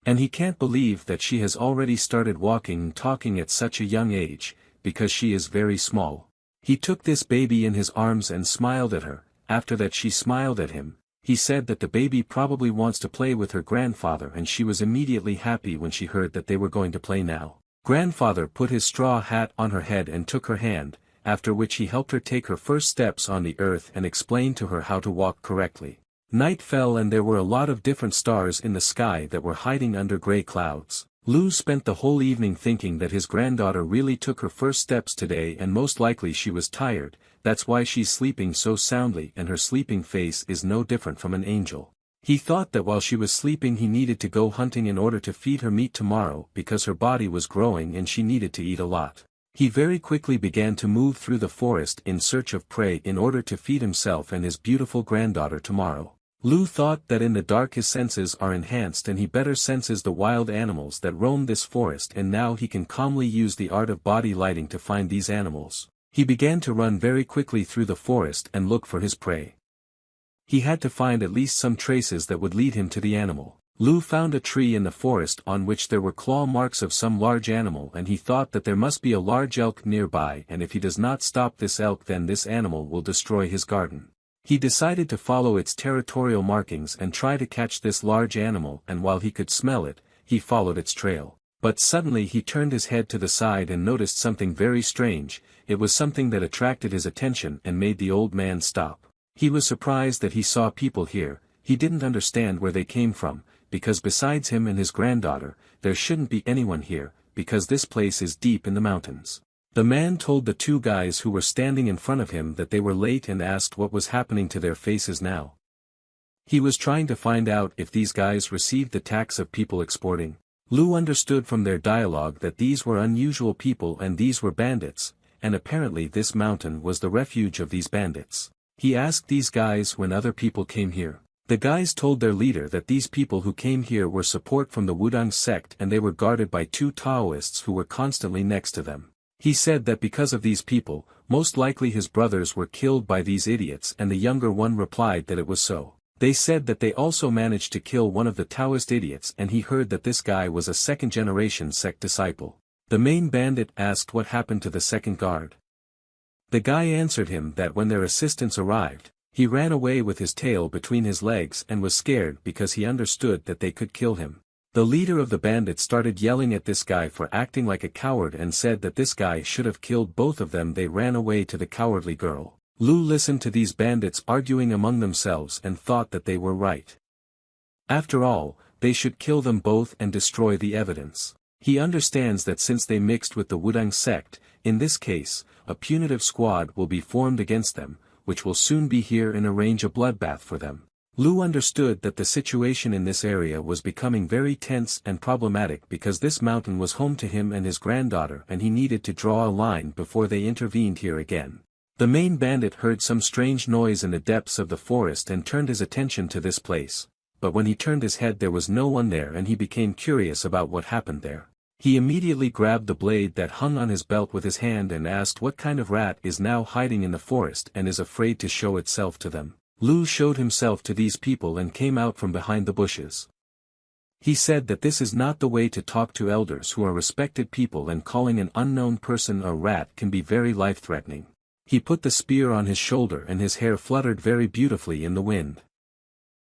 And he can't believe that she has already started walking and talking at such a young age, because she is very small. He took this baby in his arms and smiled at her. After that she smiled at him. He said that the baby probably wants to play with her grandfather, and she was immediately happy when she heard that they were going to play now. Grandfather put his straw hat on her head and took her hand, after which he helped her take her first steps on the earth and explained to her how to walk correctly. Night fell and there were a lot of different stars in the sky that were hiding under gray clouds. Lu spent the whole evening thinking that his granddaughter really took her first steps today, and most likely she was tired. That's why she's sleeping so soundly, and her sleeping face is no different from an angel. He thought that while she was sleeping he needed to go hunting in order to feed her meat tomorrow because her body was growing and she needed to eat a lot. He very quickly began to move through the forest in search of prey in order to feed himself and his beautiful granddaughter tomorrow. Lu thought that in the dark his senses are enhanced and he better senses the wild animals that roam this forest, and now he can calmly use the art of body lighting to find these animals. He began to run very quickly through the forest and look for his prey. He had to find at least some traces that would lead him to the animal. Lu found a tree in the forest on which there were claw marks of some large animal, and he thought that there must be a large elk nearby, and if he does not stop this elk then this animal will destroy his garden. He decided to follow its territorial markings and try to catch this large animal, and while he could smell it, he followed its trail. But suddenly he turned his head to the side and noticed something very strange. It was something that attracted his attention and made the old man stop. He was surprised that he saw people here. He didn't understand where they came from, because besides him and his granddaughter, there shouldn't be anyone here, because this place is deep in the mountains. The man told the two guys who were standing in front of him that they were late and asked what was happening to their faces now. He was trying to find out if these guys received the tax of people exporting. Lu understood from their dialogue that these were unusual people and these were bandits, and apparently this mountain was the refuge of these bandits. He asked these guys when other people came here. The guys told their leader that these people who came here were support from the Wudang sect and they were guarded by two Taoists who were constantly next to them. He said that because of these people, most likely his brothers were killed by these idiots, and the younger one replied that it was so. They said that they also managed to kill one of the Taoist idiots, and he heard that this guy was a second-generation sect disciple. The main bandit asked what happened to the second guard. The guy answered him that when their assistants arrived, he ran away with his tail between his legs and was scared because he understood that they could kill him. The leader of the bandits started yelling at this guy for acting like a coward and said that this guy should have killed both of them. They ran away to the cowardly girl. Lu listened to these bandits arguing among themselves and thought that they were right. After all, they should kill them both and destroy the evidence. He understands that since they mixed with the Wudang sect, in this case, a punitive squad will be formed against them, which will soon be here and arrange a bloodbath for them. Lu understood that the situation in this area was becoming very tense and problematic because this mountain was home to him and his granddaughter, and he needed to draw a line before they intervened here again. The main bandit heard some strange noise in the depths of the forest and turned his attention to this place, but when he turned his head there was no one there and he became curious about what happened there. He immediately grabbed the blade that hung on his belt with his hand and asked what kind of rat is now hiding in the forest and is afraid to show itself to them. Lu showed himself to these people and came out from behind the bushes. He said that this is not the way to talk to elders who are respected people, and calling an unknown person a rat can be very life-threatening. He put the spear on his shoulder and his hair fluttered very beautifully in the wind.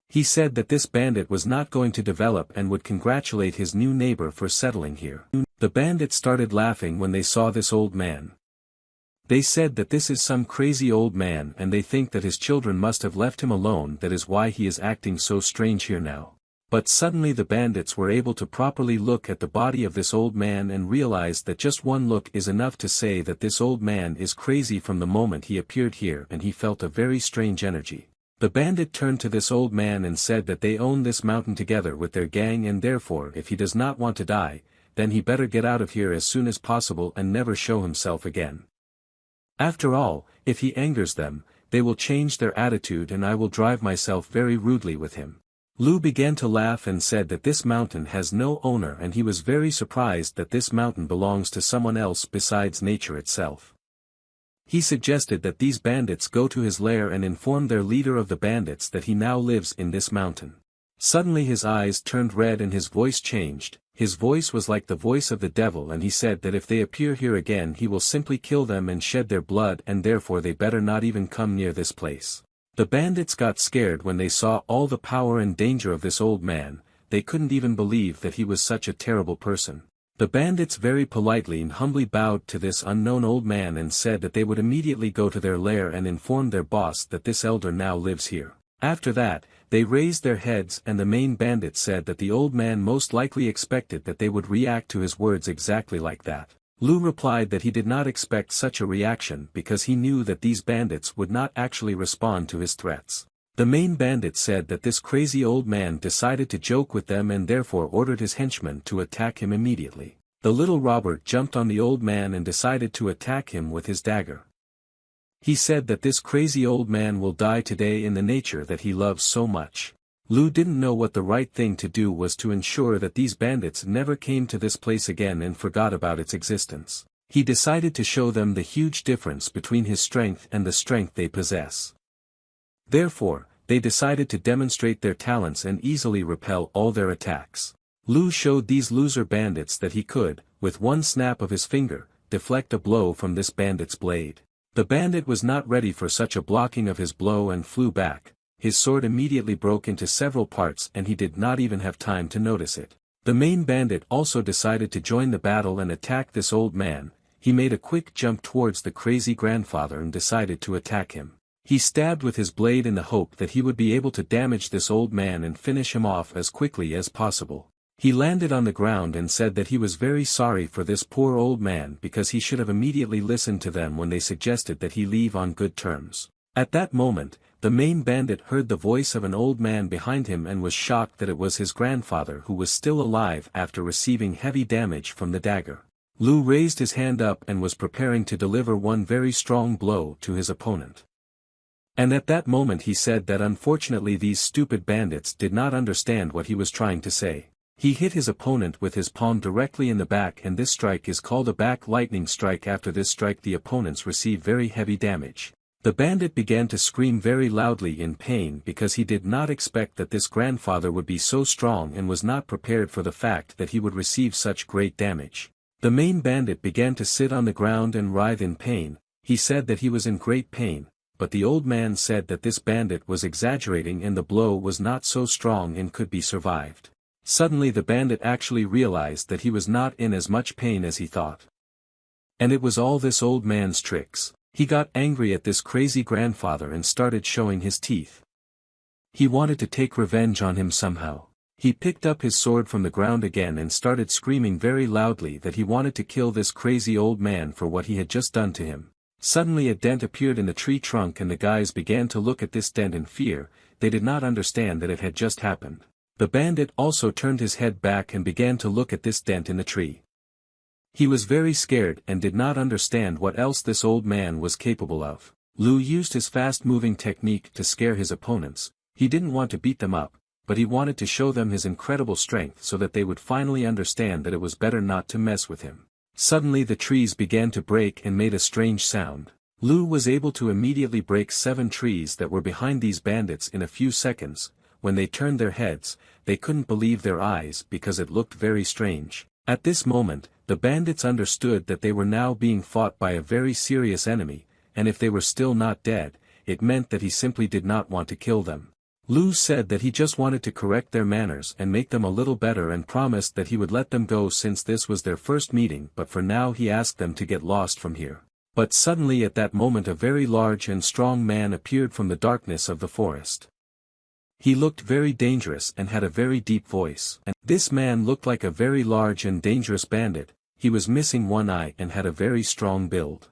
He said that this bandit was not going to develop and would congratulate his new neighbor for settling here. The bandits started laughing when they saw this old man. They said that this is some crazy old man and they think that his children must have left him alone, that is why he is acting so strange here now. But suddenly the bandits were able to properly look at the body of this old man and realized that just one look is enough to say that this old man is crazy from the moment he appeared here, and he felt a very strange energy. The bandit turned to this old man and said that they own this mountain together with their gang, and therefore if he does not want to die, then he better get out of here as soon as possible and never show himself again. After all, if he angers them, they will change their attitude and I will drive myself very rudely with him. Lu began to laugh and said that this mountain has no owner, and he was very surprised that this mountain belongs to someone else besides nature itself. He suggested that these bandits go to his lair and inform their leader of the bandits that he now lives in this mountain. Suddenly his eyes turned red and his voice changed. His voice was like the voice of the devil, and he said that if they appear here again he will simply kill them and shed their blood, and therefore they better not even come near this place. The bandits got scared when they saw all the power and danger of this old man. They couldn't even believe that he was such a terrible person. The bandits very politely and humbly bowed to this unknown old man and said that they would immediately go to their lair and inform their boss that this elder now lives here. After that, they raised their heads, and the main bandit said that the old man most likely expected that they would react to his words exactly like that. Lu replied that he did not expect such a reaction because he knew that these bandits would not actually respond to his threats. The main bandit said that this crazy old man decided to joke with them and therefore ordered his henchmen to attack him immediately. The little robber jumped on the old man and decided to attack him with his dagger. He said that this crazy old man will die today in the nature that he loves so much. Lu didn't know what the right thing to do was to ensure that these bandits never came to this place again and forgot about its existence. He decided to show them the huge difference between his strength and the strength they possess. Therefore, they decided to demonstrate their talents and easily repel all their attacks. Lu showed these loser bandits that he could, with one snap of his finger, deflect a blow from this bandit's blade. The bandit was not ready for such a blocking of his blow and flew back. His sword immediately broke into several parts and he did not even have time to notice it. The main bandit also decided to join the battle and attack this old man. He made a quick jump towards the crazy grandfather and decided to attack him. He stabbed with his blade in the hope that he would be able to damage this old man and finish him off as quickly as possible. He landed on the ground and said that he was very sorry for this poor old man because he should have immediately listened to them when they suggested that he leave on good terms. At that moment, the main bandit heard the voice of an old man behind him and was shocked that it was his grandfather who was still alive after receiving heavy damage from the dagger. Lu raised his hand up and was preparing to deliver one very strong blow to his opponent. And at that moment he said that unfortunately these stupid bandits did not understand what he was trying to say. He hit his opponent with his palm directly in the back, and this strike is called a back lightning strike. After this strike the opponents receive very heavy damage. The bandit began to scream very loudly in pain because he did not expect that this grandfather would be so strong and was not prepared for the fact that he would receive such great damage. The main bandit began to sit on the ground and writhe in pain. He said that he was in great pain. But the old man said that this bandit was exaggerating and the blow was not so strong and could be survived. Suddenly the bandit actually realized that he was not in as much pain as he thought. And it was all this old man's tricks. He got angry at this crazy grandfather and started showing his teeth. He wanted to take revenge on him somehow. He picked up his sword from the ground again and started screaming very loudly that he wanted to kill this crazy old man for what he had just done to him. Suddenly a dent appeared in the tree trunk and the guys began to look at this dent in fear. They did not understand that it had just happened. The bandit also turned his head back and began to look at this dent in the tree. He was very scared and did not understand what else this old man was capable of. Lu used his fast-moving technique to scare his opponents. He didn't want to beat them up, but he wanted to show them his incredible strength so that they would finally understand that it was better not to mess with him. Suddenly the trees began to break and made a strange sound. Lu was able to immediately break 7 trees that were behind these bandits in a few seconds. When they turned their heads, they couldn't believe their eyes because it looked very strange. At this moment, the bandits understood that they were now being fought by a very serious enemy. and if they were still not dead, it meant that he simply did not want to kill them. Lu said that he just wanted to correct their manners and make them a little better and promised that he would let them go since this was their first meeting, but for now he asked them to get lost from here. But suddenly at that moment a very large and strong man appeared from the darkness of the forest. He looked very dangerous and had a very deep voice, and this man looked like a very large and dangerous bandit. He was missing one eye and had a very strong build.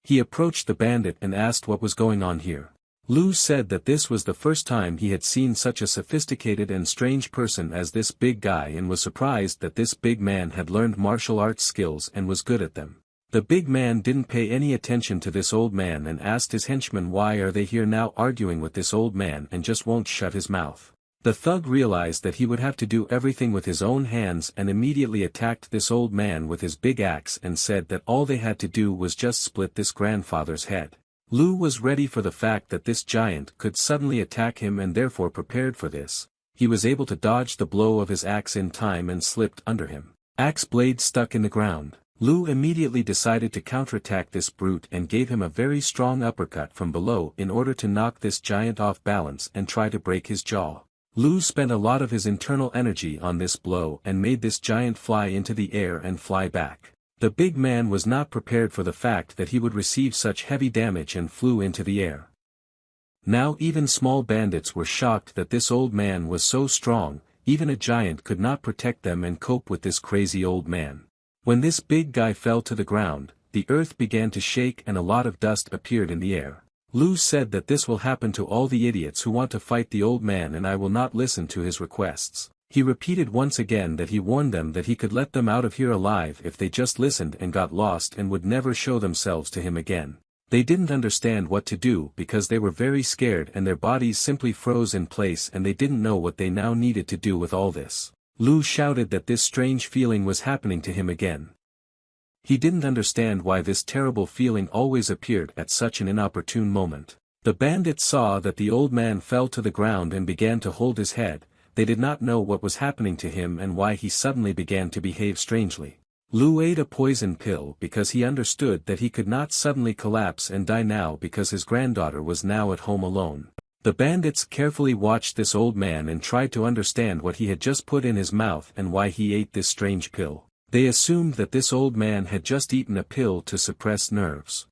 He approached the bandit and asked what was going on here. Lu said that this was the first time he had seen such a sophisticated and strange person as this big guy and was surprised that this big man had learned martial arts skills and was good at them. The big man didn't pay any attention to this old man and asked his henchmen why are they here now arguing with this old man and just won't shut his mouth. The thug realized that he would have to do everything with his own hands and immediately attacked this old man with his big axe and said that all they had to do was just split this grandfather's head. Lu was ready for the fact that this giant could suddenly attack him and therefore prepared for this. He was able to dodge the blow of his axe in time and slipped under him. Axe blade stuck in the ground. Lu immediately decided to counterattack this brute and gave him a very strong uppercut from below in order to knock this giant off balance and try to break his jaw. Lu spent a lot of his internal energy on this blow and made this giant fly into the air and fly back. The big man was not prepared for the fact that he would receive such heavy damage and flew into the air. Now even small bandits were shocked that this old man was so strong, even a giant could not protect them and cope with this crazy old man. When this big guy fell to the ground, the earth began to shake and a lot of dust appeared in the air. Lu said that this will happen to all the idiots who want to fight the old man and I will not listen to his requests. He repeated once again that he warned them that he could let them out of here alive if they just listened and got lost and would never show themselves to him again. They didn't understand what to do because they were very scared and their bodies simply froze in place and they didn't know what they now needed to do with all this. Lu shouted that this strange feeling was happening to him again. He didn't understand why this terrible feeling always appeared at such an inopportune moment. The bandits saw that the old man fell to the ground and began to hold his head. They did not know what was happening to him and why he suddenly began to behave strangely. Lu ate a poison pill because he understood that he could not suddenly collapse and die now because his granddaughter was now at home alone. The bandits carefully watched this old man and tried to understand what he had just put in his mouth and why he ate this strange pill. They assumed that this old man had just eaten a pill to suppress nerves.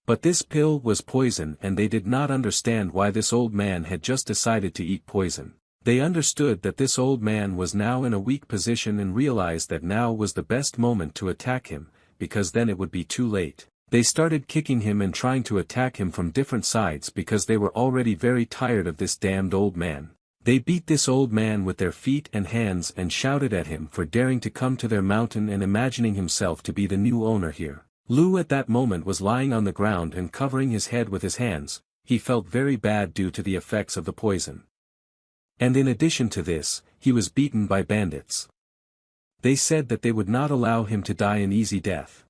But this pill was poison and they did not understand why this old man had just decided to eat poison. They understood that this old man was now in a weak position and realized that now was the best moment to attack him, because then it would be too late. They started kicking him and trying to attack him from different sides because they were already very tired of this damned old man. They beat this old man with their feet and hands and shouted at him for daring to come to their mountain and imagining himself to be the new owner here. Lu at that moment was lying on the ground and covering his head with his hands. He felt very bad due to the effects of the poison. And in addition to this, he was beaten by bandits. They said that they would not allow him to die an easy death.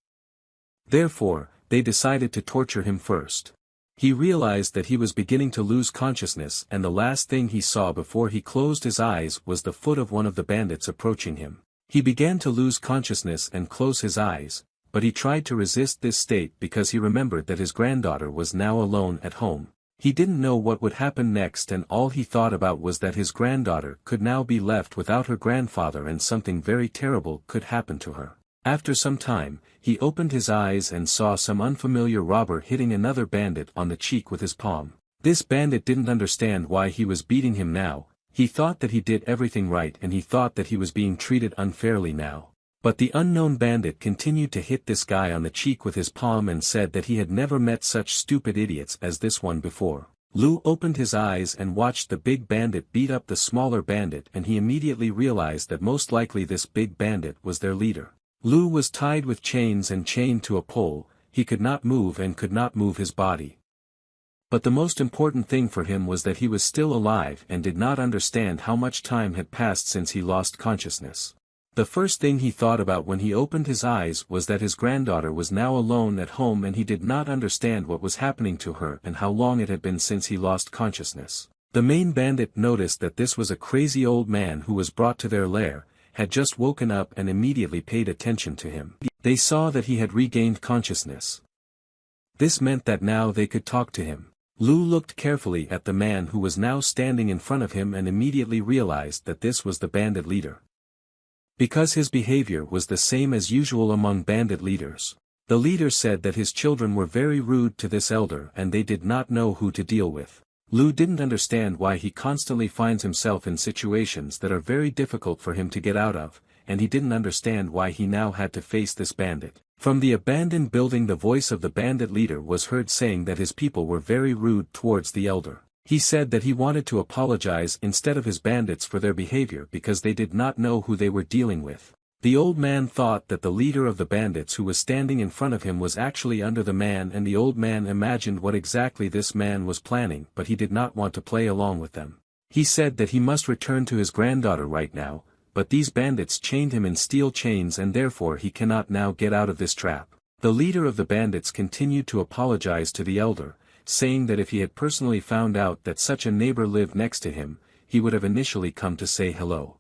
Therefore, they decided to torture him first. He realized that he was beginning to lose consciousness and the last thing he saw before he closed his eyes was the foot of one of the bandits approaching him. He began to lose consciousness and close his eyes, but he tried to resist this state because he remembered that his granddaughter was now alone at home. He didn't know what would happen next and all he thought about was that his granddaughter could now be left without her grandfather and something very terrible could happen to her. After some time, he opened his eyes and saw some unfamiliar robber hitting another bandit on the cheek with his palm. This bandit didn't understand why he was beating him now. He thought that he did everything right and he thought that he was being treated unfairly now. But the unknown bandit continued to hit this guy on the cheek with his palm and said that he had never met such stupid idiots as this one before. Lu opened his eyes and watched the big bandit beat up the smaller bandit and he immediately realized that most likely this big bandit was their leader. Lu was tied with chains and chained to a pole, he could not move and could not move his body. But the most important thing for him was that he was still alive and did not understand how much time had passed since he lost consciousness. The first thing he thought about when he opened his eyes was that his granddaughter was now alone at home and he did not understand what was happening to her and how long it had been since he lost consciousness. The main bandit noticed that this was a crazy old man who was brought to their lair, had just woken up and immediately paid attention to him. They saw that he had regained consciousness. This meant that now they could talk to him. Lu looked carefully at the man who was now standing in front of him and immediately realized that this was the bandit leader. Because his behavior was the same as usual among bandit leaders. The leader said that his children were very rude to this elder and they did not know who to deal with. Lu didn't understand why he constantly finds himself in situations that are very difficult for him to get out of, and he didn't understand why he now had to face this bandit. From the abandoned building the voice of the bandit leader was heard saying that his people were very rude towards the elder. He said that he wanted to apologize instead of his bandits for their behavior because they did not know who they were dealing with. The old man thought that the leader of the bandits who was standing in front of him was actually under the man, and the old man imagined what exactly this man was planning, but he did not want to play along with them. He said that he must return to his granddaughter right now, but these bandits chained him in steel chains and therefore he cannot now get out of this trap. The leader of the bandits continued to apologize to the elder, saying that if he had personally found out that such a neighbor lived next to him, he would have initially come to say hello.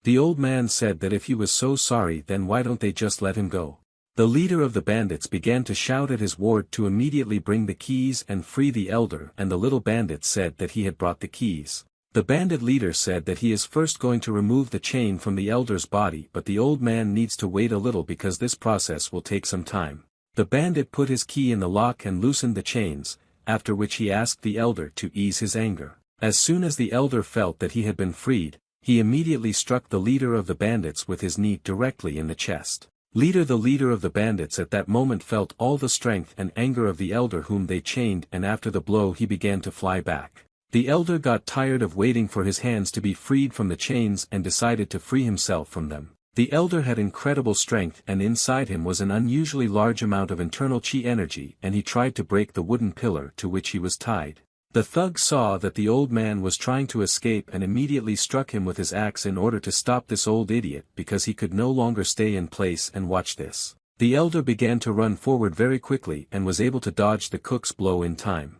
The old man said that if he was so sorry then why don't they just let him go. The leader of the bandits began to shout at his ward to immediately bring the keys and free the elder, and the little bandit said that he had brought the keys. The bandit leader said that he is first going to remove the chain from the elder's body, but the old man needs to wait a little because this process will take some time. The bandit put his key in the lock and loosened the chains, after which he asked the elder to ease his anger. As soon as the elder felt that he had been freed, he immediately struck the leader of the bandits with his knee directly in the chest. The leader of the bandits at that moment felt all the strength and anger of the elder whom they chained, and after the blow he began to fly back. The elder got tired of waiting for his hands to be freed from the chains and decided to free himself from them. The elder had incredible strength and inside him was an unusually large amount of internal chi energy, and he tried to break the wooden pillar to which he was tied. The thug saw that the old man was trying to escape and immediately struck him with his axe in order to stop this old idiot because he could no longer stay in place and watch this. The elder began to run forward very quickly and was able to dodge the cook's blow in time.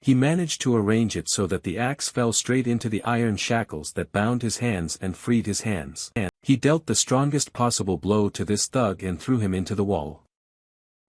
He managed to arrange it so that the axe fell straight into the iron shackles that bound his hands and freed his hands. He dealt the strongest possible blow to this thug and threw him into the wall.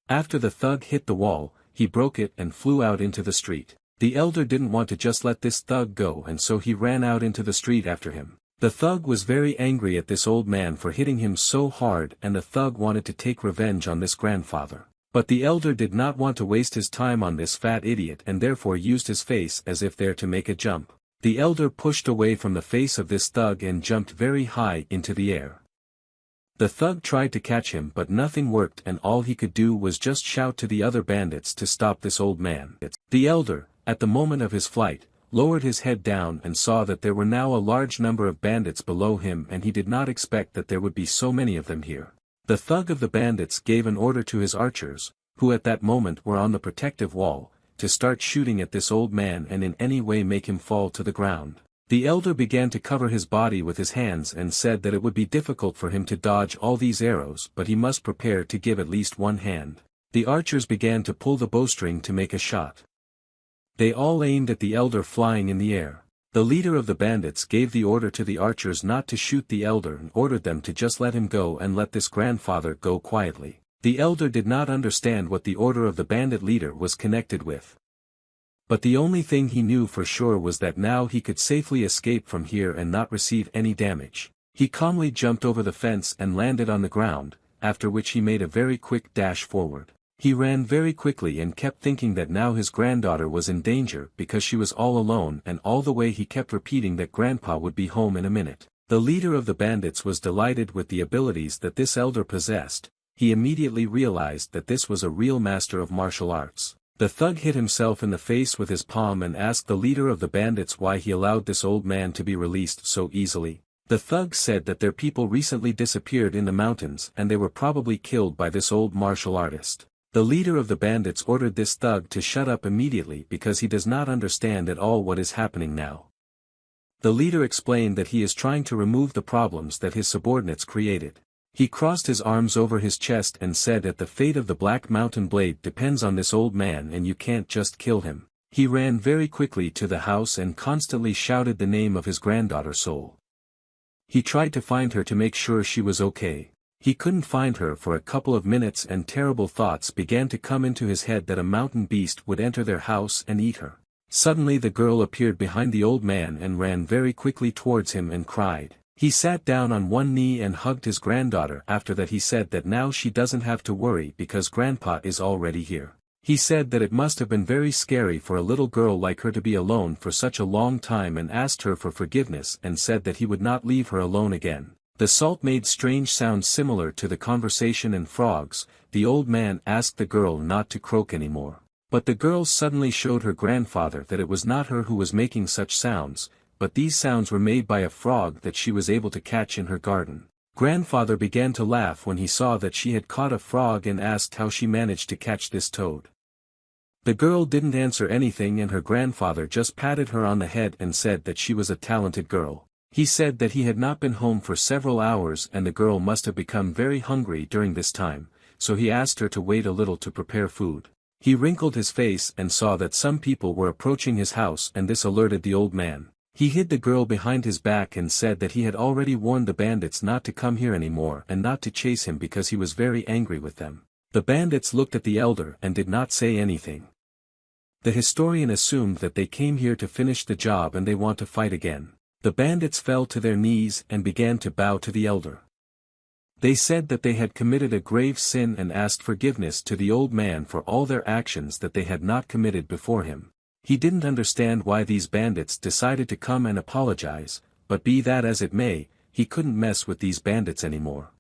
After the thug hit the wall, he broke it and flew out into the street. The elder didn't want to just let this thug go and so he ran out into the street after him. The thug was very angry at this old man for hitting him so hard, and the thug wanted to take revenge on this grandfather. But the elder did not want to waste his time on this fat idiot and therefore used his face as if there to make a jump. The elder pushed away from the face of this thug and jumped very high into the air. The thug tried to catch him but nothing worked and all he could do was just shout to the other bandits to stop this old man. The elder, at the moment of his flight, lowered his head down and saw that there were now a large number of bandits below him and he did not expect that there would be so many of them here. The thug of the bandits gave an order to his archers, who at that moment were on the protective wall, to start shooting at this old man and in any way make him fall to the ground. The elder began to cover his body with his hands and said that it would be difficult for him to dodge all these arrows but he must prepare to give at least one hand. The archers began to pull the bowstring to make a shot. They all aimed at the elder flying in the air. The leader of the bandits gave the order to the archers not to shoot the elder and ordered them to just let him go and let this grandfather go quietly. The elder did not understand what the order of the bandit leader was connected with. But the only thing he knew for sure was that now he could safely escape from here and not receive any damage. He calmly jumped over the fence and landed on the ground, after which he made a very quick dash forward. He ran very quickly and kept thinking that now his granddaughter was in danger because she was all alone, and all the way he kept repeating that grandpa would be home in a minute. The leader of the bandits was delighted with the abilities that this elder possessed. He immediately realized that this was a real master of martial arts. The thug hit himself in the face with his palm and asked the leader of the bandits why he allowed this old man to be released so easily. The thug said that their people recently disappeared in the mountains and they were probably killed by this old martial artist. The leader of the bandits ordered this thug to shut up immediately because he does not understand at all what is happening now. The leader explained that he is trying to remove the problems that his subordinates created. He crossed his arms over his chest and said that the fate of the Black Mountain Blade depends on this old man and you can't just kill him. He ran very quickly to the house and constantly shouted the name of his granddaughter Soul. He tried to find her to make sure she was okay. He couldn't find her for a couple of minutes and terrible thoughts began to come into his head that a mountain beast would enter their house and eat her. Suddenly the girl appeared behind the old man and ran very quickly towards him and cried. He sat down on one knee and hugged his granddaughter. After that he said that now she doesn't have to worry because Grandpa is already here. He said that it must have been very scary for a little girl like her to be alone for such a long time and asked her for forgiveness and said that he would not leave her alone again. The salt made strange sounds similar to the conversation and frogs. The old man asked the girl not to croak anymore. But the girl suddenly showed her grandfather that it was not her who was making such sounds, but these sounds were made by a frog that she was able to catch in her garden. Grandfather began to laugh when he saw that she had caught a frog and asked how she managed to catch this toad. The girl didn't answer anything and her grandfather just patted her on the head and said that she was a talented girl. He said that he had not been home for several hours and the girl must have become very hungry during this time, so he asked her to wait a little to prepare food. He wrinkled his face and saw that some people were approaching his house and this alerted the old man. He hid the girl behind his back and said that he had already warned the bandits not to come here anymore and not to chase him because he was very angry with them. The bandits looked at the elder and did not say anything. The historian assumed that they came here to finish the job and they want to fight again. The bandits fell to their knees and began to bow to the elder. They said that they had committed a grave sin and asked forgiveness to the old man for all their actions that they had not committed before him. He didn't understand why these bandits decided to come and apologize, but be that as it may, he couldn't mess with these bandits anymore.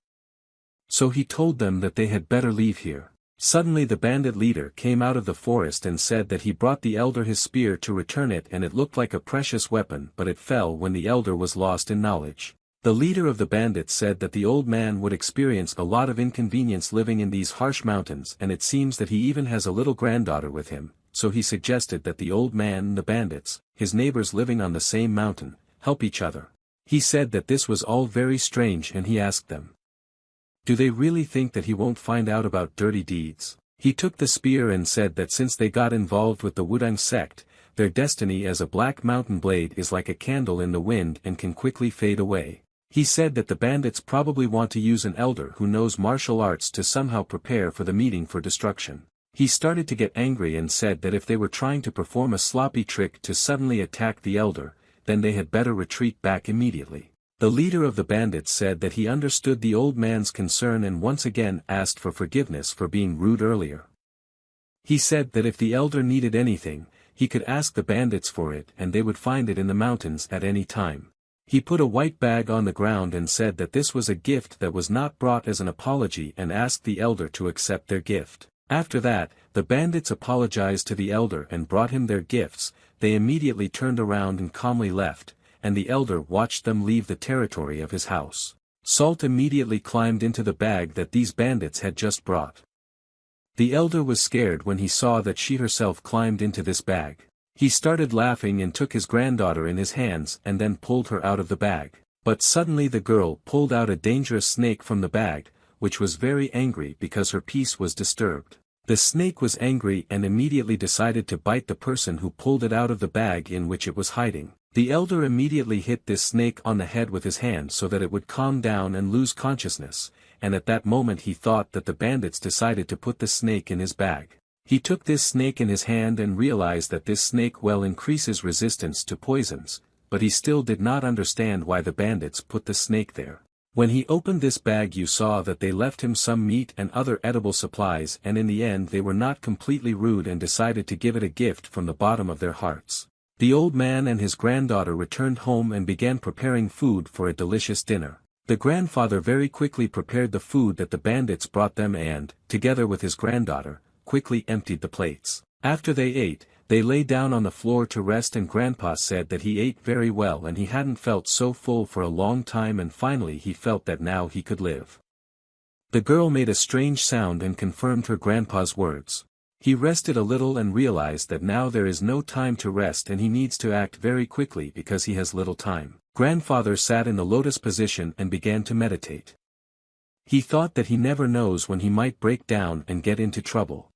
So he told them that they had better leave here. Suddenly the bandit leader came out of the forest and said that he brought the elder his spear to return it and it looked like a precious weapon but it fell when the elder was lost in knowledge. The leader of the bandits said that the old man would experience a lot of inconvenience living in these harsh mountains and it seems that he even has a little granddaughter with him, so he suggested that the old man and the bandits, his neighbors living on the same mountain, help each other. He said that this was all very strange and he asked them, do they really think that he won't find out about dirty deeds? He took the spear and said that since they got involved with the Wudang sect, their destiny as a black mountain blade is like a candle in the wind and can quickly fade away. He said that the bandits probably want to use an elder who knows martial arts to somehow prepare for the meeting for destruction. He started to get angry and said that if they were trying to perform a sloppy trick to suddenly attack the elder, then they had better retreat back immediately. The leader of the bandits said that he understood the old man's concern and once again asked for forgiveness for being rude earlier. He said that if the elder needed anything, he could ask the bandits for it and they would find it in the mountains at any time. He put a white bag on the ground and said that this was a gift that was not brought as an apology and asked the elder to accept their gift. After that, the bandits apologized to the elder and brought him their gifts. They immediately turned around and calmly left, and the elder watched them leave the territory of his house. Salt immediately climbed into the bag that these bandits had just brought. The elder was scared when he saw that she herself climbed into this bag. He started laughing and took his granddaughter in his hands and then pulled her out of the bag. But suddenly the girl pulled out a dangerous snake from the bag, which was very angry because her peace was disturbed. The snake was angry and immediately decided to bite the person who pulled it out of the bag in which it was hiding. The elder immediately hit this snake on the head with his hand so that it would calm down and lose consciousness, and at that moment he thought that the bandits decided to put the snake in his bag. He took this snake in his hand and realized that this snake well increases resistance to poisons, but he still did not understand why the bandits put the snake there. When he opened this bag you saw that they left him some meat and other edible supplies and in the end they were not completely rude and decided to give it a gift from the bottom of their hearts. The old man and his granddaughter returned home and began preparing food for a delicious dinner. The grandfather very quickly prepared the food that the bandits brought them and, together with his granddaughter, quickly emptied the plates. After they ate, they lay down on the floor to rest and Grandpa said that he ate very well and he hadn't felt so full for a long time and finally he felt that now he could live. The girl made a strange sound and confirmed her grandpa's words. He rested a little and realized that now there is no time to rest and he needs to act very quickly because he has little time. Grandfather sat in the lotus position and began to meditate. He thought that he never knows when he might break down and get into trouble.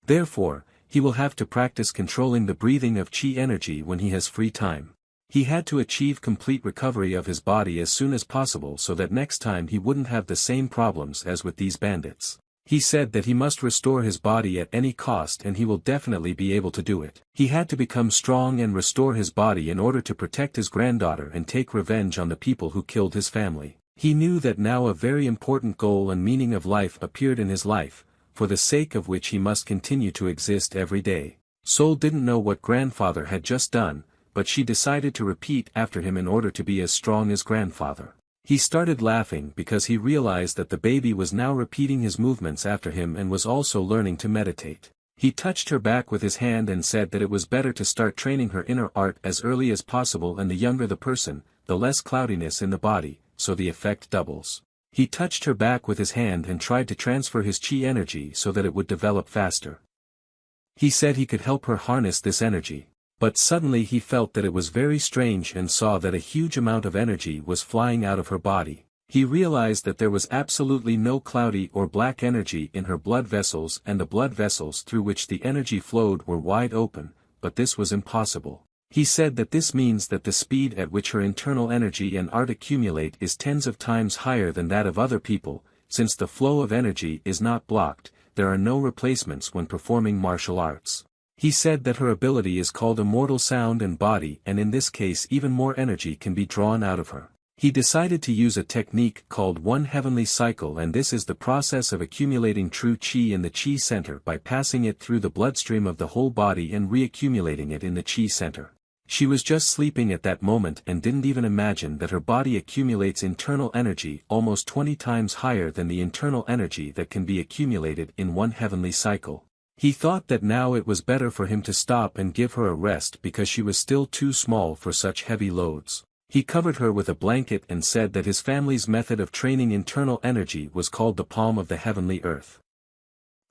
Therefore, he will have to practice controlling the breathing of chi energy when he has free time. He had to achieve complete recovery of his body as soon as possible so that next time he wouldn't have the same problems as with these bandits. He said that he must restore his body at any cost and he will definitely be able to do it. He had to become strong and restore his body in order to protect his granddaughter and take revenge on the people who killed his family. He knew that now a very important goal and meaning of life appeared in his life, for the sake of which he must continue to exist every day. Soul didn't know what grandfather had just done, but she decided to repeat after him in order to be as strong as grandfather. He started laughing because he realized that the baby was now repeating his movements after him and was also learning to meditate. He touched her back with his hand and said that it was better to start training her inner art as early as possible, and the younger the person, the less cloudiness in the body, so the effect doubles. He touched her back with his hand and tried to transfer his chi energy so that it would develop faster. He said he could help her harness this energy. But suddenly he felt that it was very strange and saw that a huge amount of energy was flying out of her body. He realized that there was absolutely no cloudy or black energy in her blood vessels, and the blood vessels through which the energy flowed were wide open, but this was impossible. He said that this means that the speed at which her internal energy and art accumulate is tens of times higher than that of other people. Since the flow of energy is not blocked, there are no replacements when performing martial arts. He said that her ability is called immortal sound and body, and in this case even more energy can be drawn out of her. He decided to use a technique called one heavenly cycle, and this is the process of accumulating true chi in the chi center by passing it through the bloodstream of the whole body and reaccumulating it in the chi center. She was just sleeping at that moment and didn't even imagine that her body accumulates internal energy almost 20 times higher than the internal energy that can be accumulated in one heavenly cycle. He thought that now it was better for him to stop and give her a rest because she was still too small for such heavy loads. He covered her with a blanket and said that his family's method of training internal energy was called the palm of the heavenly earth.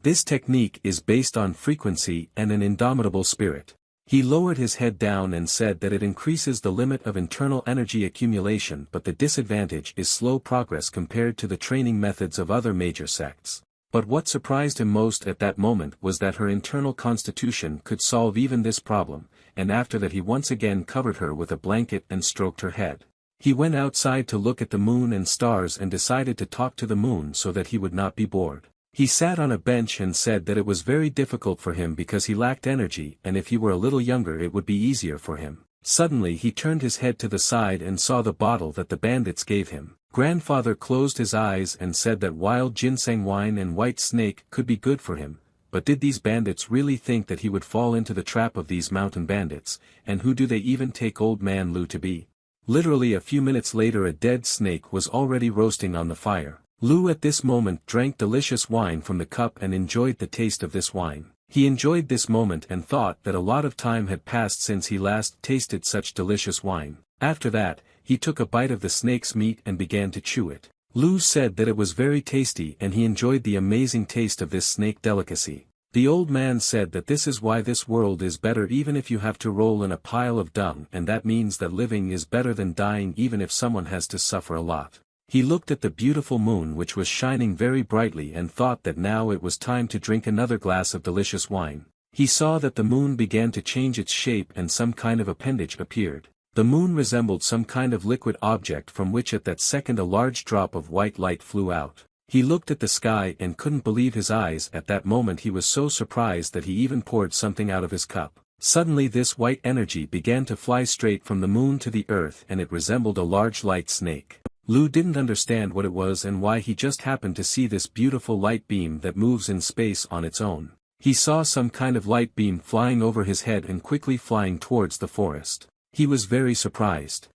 This technique is based on frequency and an indomitable spirit. He lowered his head down and said that it increases the limit of internal energy accumulation, but the disadvantage is slow progress compared to the training methods of other major sects. But what surprised him most at that moment was that her internal constitution could solve even this problem, and after that he once again covered her with a blanket and stroked her head. He went outside to look at the moon and stars and decided to talk to the moon so that he would not be bored. He sat on a bench and said that it was very difficult for him because he lacked energy, and if he were a little younger it would be easier for him. Suddenly he turned his head to the side and saw the bottle that the bandits gave him. Grandfather closed his eyes and said that wild ginseng wine and white snake could be good for him, but did these bandits really think that he would fall into the trap of these mountain bandits, and who do they even take old man Lu to be? Literally a few minutes later a dead snake was already roasting on the fire. Lu at this moment drank delicious wine from the cup and enjoyed the taste of this wine. He enjoyed this moment and thought that a lot of time had passed since he last tasted such delicious wine. After that, he took a bite of the snake's meat and began to chew it. Lu said that it was very tasty and he enjoyed the amazing taste of this snake delicacy. The old man said that this is why this world is better even if you have to roll in a pile of dung, and that means that living is better than dying even if someone has to suffer a lot. He looked at the beautiful moon which was shining very brightly and thought that now it was time to drink another glass of delicious wine. He saw that the moon began to change its shape and some kind of appendage appeared. The moon resembled some kind of liquid object from which at that second a large drop of white light flew out. He looked at the sky and couldn't believe his eyes. At that moment he was so surprised that he even poured something out of his cup. Suddenly this white energy began to fly straight from the moon to the earth, and it resembled a large light snake. Lu didn't understand what it was and why he just happened to see this beautiful light beam that moves in space on its own. He saw some kind of light beam flying over his head and quickly flying towards the forest. He was very surprised.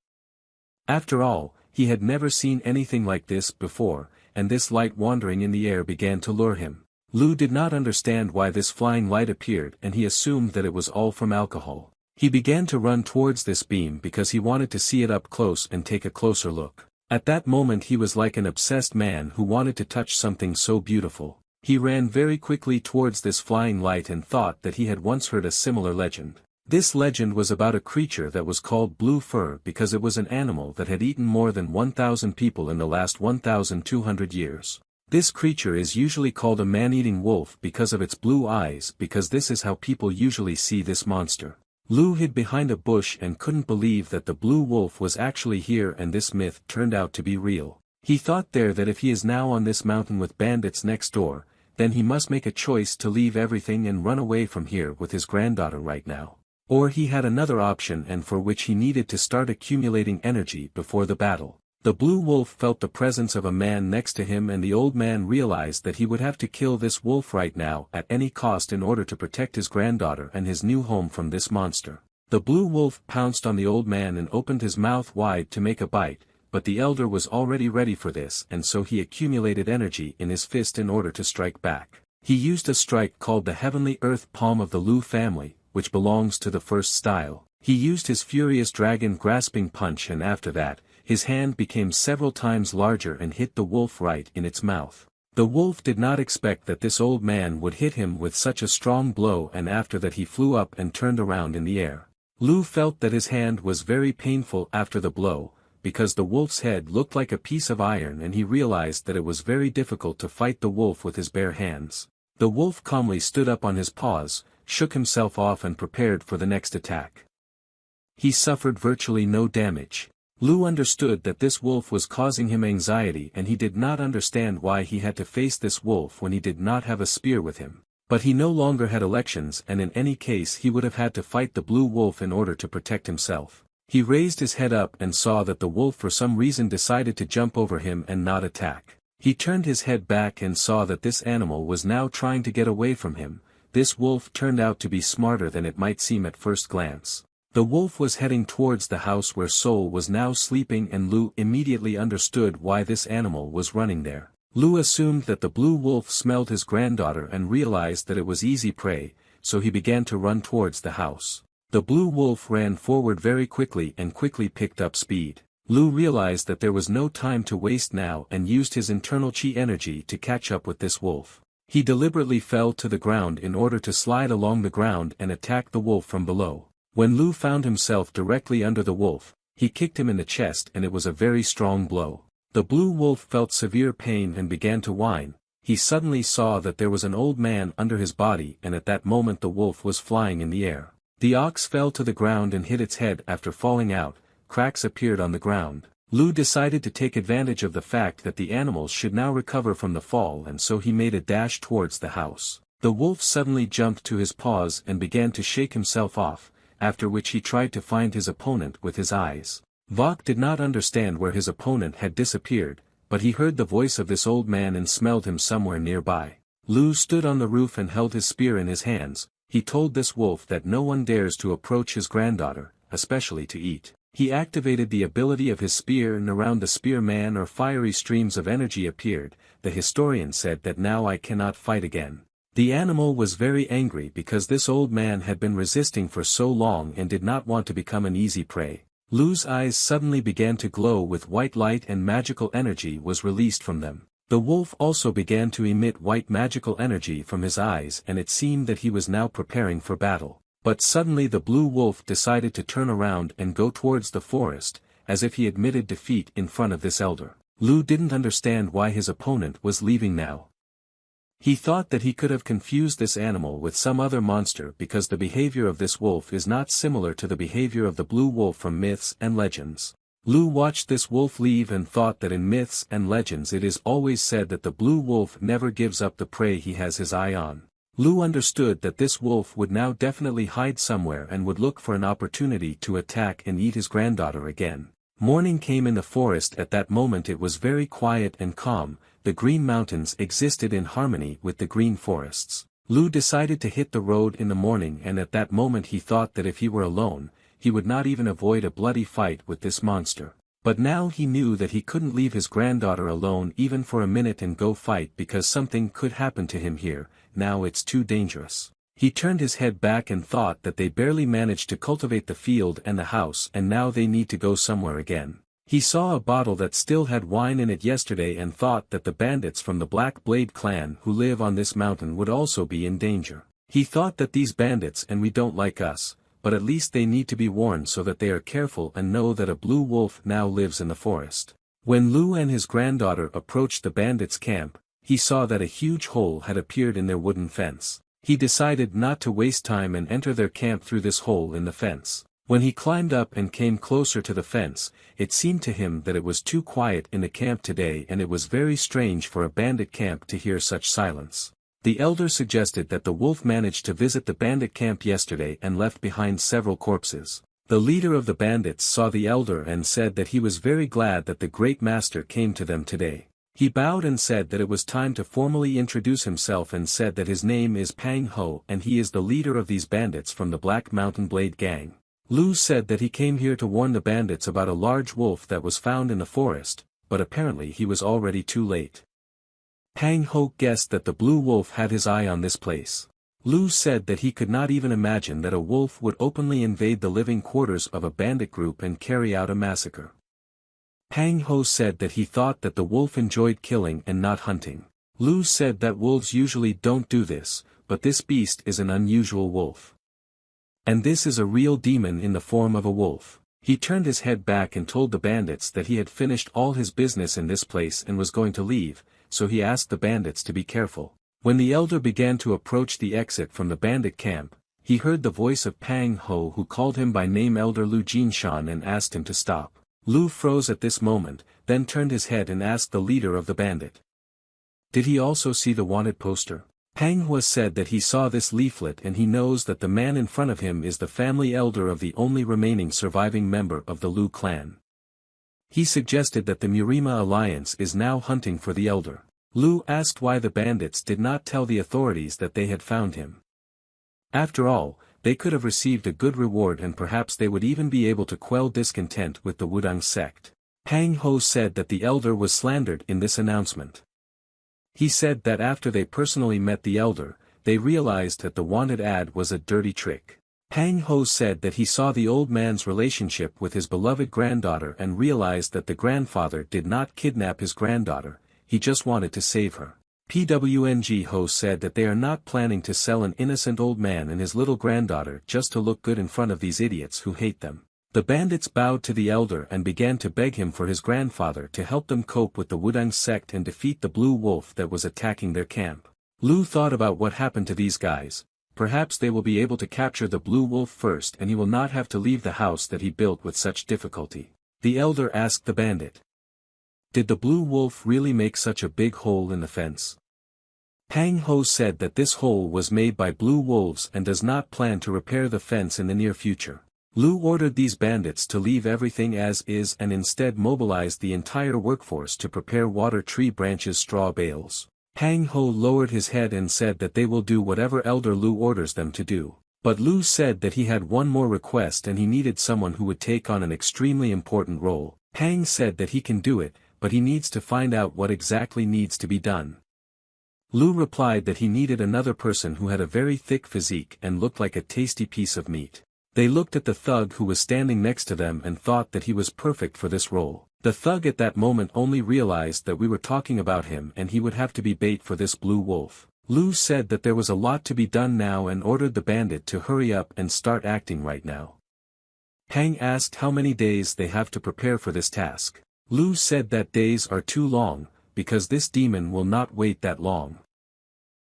After all, he had never seen anything like this before, and this light wandering in the air began to lure him. Lu did not understand why this flying light appeared, and he assumed that it was all from alcohol. He began to run towards this beam because he wanted to see it up close and take a closer look. At that moment he was like an obsessed man who wanted to touch something so beautiful. He ran very quickly towards this flying light and thought that he had once heard a similar legend. This legend was about a creature that was called Blue Fur because it was an animal that had eaten more than 1,000 people in the last 1,200 years. This creature is usually called a man-eating wolf because of its blue eyes, because this is how people usually see this monster. Lu hid behind a bush and couldn't believe that the blue wolf was actually here, and this myth turned out to be real. He thought there that if he is now on this mountain with bandits next door, then he must make a choice to leave everything and run away from here with his granddaughter right now. Or he had another option, and for which he needed to start accumulating energy before the battle. The blue wolf felt the presence of a man next to him, and the old man realized that he would have to kill this wolf right now at any cost in order to protect his granddaughter and his new home from this monster. The blue wolf pounced on the old man and opened his mouth wide to make a bite, but the elder was already ready for this, and so he accumulated energy in his fist in order to strike back. He used a strike called the Heavenly Earth Palm of the Lu family, which belongs to the first style. He used his furious dragon grasping punch, and after that, his hand became several times larger and hit the wolf right in its mouth. The wolf did not expect that this old man would hit him with such a strong blow, and after that he flew up and turned around in the air. Lu felt that his hand was very painful after the blow, because the wolf's head looked like a piece of iron, and he realized that it was very difficult to fight the wolf with his bare hands. The wolf calmly stood up on his paws, shook himself off and prepared for the next attack. He suffered virtually no damage. Lu understood that this wolf was causing him anxiety, and he did not understand why he had to face this wolf when he did not have a spear with him. But he no longer had elections, and in any case he would have had to fight the blue wolf in order to protect himself. He raised his head up and saw that the wolf for some reason decided to jump over him and not attack. He turned his head back and saw that this animal was now trying to get away from him. This wolf turned out to be smarter than it might seem at first glance. The wolf was heading towards the house where Sol was now sleeping, and Lu immediately understood why this animal was running there. Lu assumed that the blue wolf smelled his granddaughter and realized that it was easy prey, so he began to run towards the house. The blue wolf ran forward very quickly and quickly picked up speed. Lu realized that there was no time to waste now and used his internal chi energy to catch up with this wolf. He deliberately fell to the ground in order to slide along the ground and attack the wolf from below. When Lu found himself directly under the wolf, he kicked him in the chest, and it was a very strong blow. The blue wolf felt severe pain and began to whine. He suddenly saw that there was an old man under his body, and at that moment the wolf was flying in the air. The ox fell to the ground and hit its head. After falling out, cracks appeared on the ground. Lu decided to take advantage of the fact that the animals should now recover from the fall, and so he made a dash towards the house. The wolf suddenly jumped to his paws and began to shake himself off, after which he tried to find his opponent with his eyes. Vok did not understand where his opponent had disappeared, but he heard the voice of this old man and smelled him somewhere nearby. Lu stood on the roof and held his spear in his hands. He told this wolf that no one dares to approach his granddaughter, especially to eat. He activated the ability of his spear, and around the spear man or fiery streams of energy appeared. The historian said that now I cannot fight again. The animal was very angry because this old man had been resisting for so long and did not want to become an easy prey. Lu's eyes suddenly began to glow with white light, and magical energy was released from them. The wolf also began to emit white magical energy from his eyes, and it seemed that he was now preparing for battle. But suddenly the blue wolf decided to turn around and go towards the forest, as if he admitted defeat in front of this elder. Lu didn't understand why his opponent was leaving now. He thought that he could have confused this animal with some other monster, because the behavior of this wolf is not similar to the behavior of the blue wolf from myths and legends. Lu watched this wolf leave and thought that in myths and legends it is always said that the blue wolf never gives up the prey he has his eye on. Lu understood that this wolf would now definitely hide somewhere and would look for an opportunity to attack and eat his granddaughter again. Morning came in the forest. At that moment it was very quiet and calm. The green mountains existed in harmony with the green forests. Lu decided to hit the road in the morning, and at that moment he thought that if he were alone, he would not even avoid a bloody fight with this monster. But now he knew that he couldn't leave his granddaughter alone even for a minute and go fight, because something could happen to him here. Now it's too dangerous. He turned his head back and thought that they barely managed to cultivate the field and the house, and now they need to go somewhere again. He saw a bottle that still had wine in it yesterday and thought that the bandits from the Black Blade clan who live on this mountain would also be in danger. He thought that these bandits and we don't like us, but at least they need to be warned so that they are careful and know that a blue wolf now lives in the forest. When Lu and his granddaughter approached the bandits' camp, he saw that a huge hole had appeared in their wooden fence. He decided not to waste time and enter their camp through this hole in the fence. When he climbed up and came closer to the fence, it seemed to him that it was too quiet in the camp today, and it was very strange for a bandit camp to hear such silence. The elder suggested that the wolf managed to visit the bandit camp yesterday and left behind several corpses. The leader of the bandits saw the elder and said that he was very glad that the great master came to them today. He bowed and said that it was time to formally introduce himself and said that his name is Pang Ho and he is the leader of these bandits from the Black Mountain Blade Gang. Lu said that he came here to warn the bandits about a large wolf that was found in the forest, but apparently he was already too late. Pang Ho guessed that the blue wolf had his eye on this place. Lu said that he could not even imagine that a wolf would openly invade the living quarters of a bandit group and carry out a massacre. Pang Ho said that he thought that the wolf enjoyed killing and not hunting. Lu said that wolves usually don't do this, but this beast is an unusual wolf. And this is a real demon in the form of a wolf. He turned his head back and told the bandits that he had finished all his business in this place and was going to leave, so he asked the bandits to be careful. When the elder began to approach the exit from the bandit camp, he heard the voice of Pang Ho who called him by name Elder Lu Jinshan and asked him to stop. Lu froze at this moment, then turned his head and asked the leader of the bandit. Did he also see the wanted poster? Pang Hua said that he saw this leaflet and he knows that the man in front of him is the family elder of the only remaining surviving member of the Lu clan. He suggested that the Murima alliance is now hunting for the elder. Lu asked why the bandits did not tell the authorities that they had found him. After all, they could have received a good reward and perhaps they would even be able to quell discontent with the Wudang sect. Pang Ho said that the elder was slandered in this announcement. He said that after they personally met the elder, they realized that the wanted ad was a dirty trick. Pang Ho said that he saw the old man's relationship with his beloved granddaughter and realized that the grandfather did not kidnap his granddaughter, he just wanted to save her. PWNG Ho said that they are not planning to sell an innocent old man and his little granddaughter just to look good in front of these idiots who hate them. The bandits bowed to the elder and began to beg him for his grandfather to help them cope with the Wudang sect and defeat the blue wolf that was attacking their camp. Lu thought about what happened to these guys. Perhaps they will be able to capture the blue wolf first and he will not have to leave the house that he built with such difficulty. The elder asked the bandit. Did the blue wolf really make such a big hole in the fence? Pang Ho said that this hole was made by blue wolves and does not plan to repair the fence in the near future. Lu ordered these bandits to leave everything as is and instead mobilized the entire workforce to prepare water tree branches straw bales. Pang Ho lowered his head and said that they will do whatever Elder Lu orders them to do. But Lu said that he had one more request and he needed someone who would take on an extremely important role. Pang said that he can do it, but he needs to find out what exactly needs to be done. Lu replied that he needed another person who had a very thick physique and looked like a tasty piece of meat. They looked at the thug who was standing next to them and thought that he was perfect for this role. The thug at that moment only realized that we were talking about him and he would have to be bait for this blue wolf. Lu said that there was a lot to be done now and ordered the bandit to hurry up and start acting right now. Pang asked how many days they have to prepare for this task. Lu said that days are too long, because this demon will not wait that long.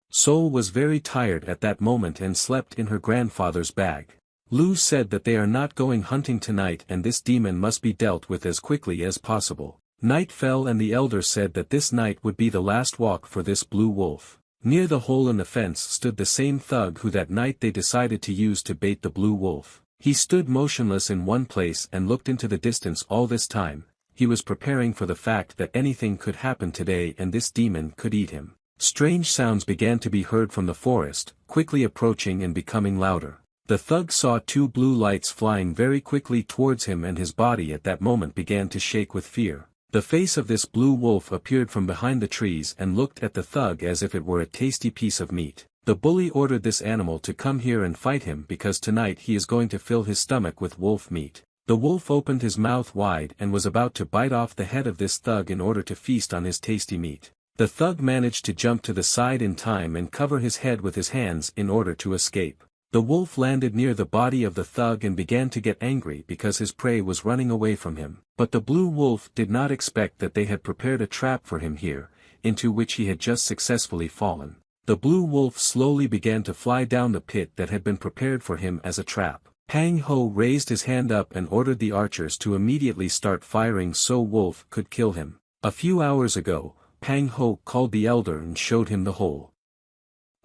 Sol was very tired at that moment and slept in her grandfather's bag. Lu said that they are not going hunting tonight and this demon must be dealt with as quickly as possible. Night fell and the elder said that this night would be the last walk for this blue wolf. Near the hole in the fence stood the same thug who that night they decided to use to bait the blue wolf. He stood motionless in one place and looked into the distance all this time. He was preparing for the fact that anything could happen today and this demon could eat him. Strange sounds began to be heard from the forest, quickly approaching and becoming louder. The thug saw two blue lights flying very quickly towards him and his body at that moment began to shake with fear. The face of this blue wolf appeared from behind the trees and looked at the thug as if it were a tasty piece of meat. The bully ordered this animal to come here and fight him because tonight he is going to fill his stomach with wolf meat. The wolf opened his mouth wide and was about to bite off the head of this thug in order to feast on his tasty meat. The thug managed to jump to the side in time and cover his head with his hands in order to escape. The wolf landed near the body of the thug and began to get angry because his prey was running away from him. But the blue wolf did not expect that they had prepared a trap for him here, into which he had just successfully fallen. The blue wolf slowly began to fly down the pit that had been prepared for him as a trap. Pang Ho raised his hand up and ordered the archers to immediately start firing so Wolf could kill him. A few hours ago, Pang Ho called the elder and showed him the hole.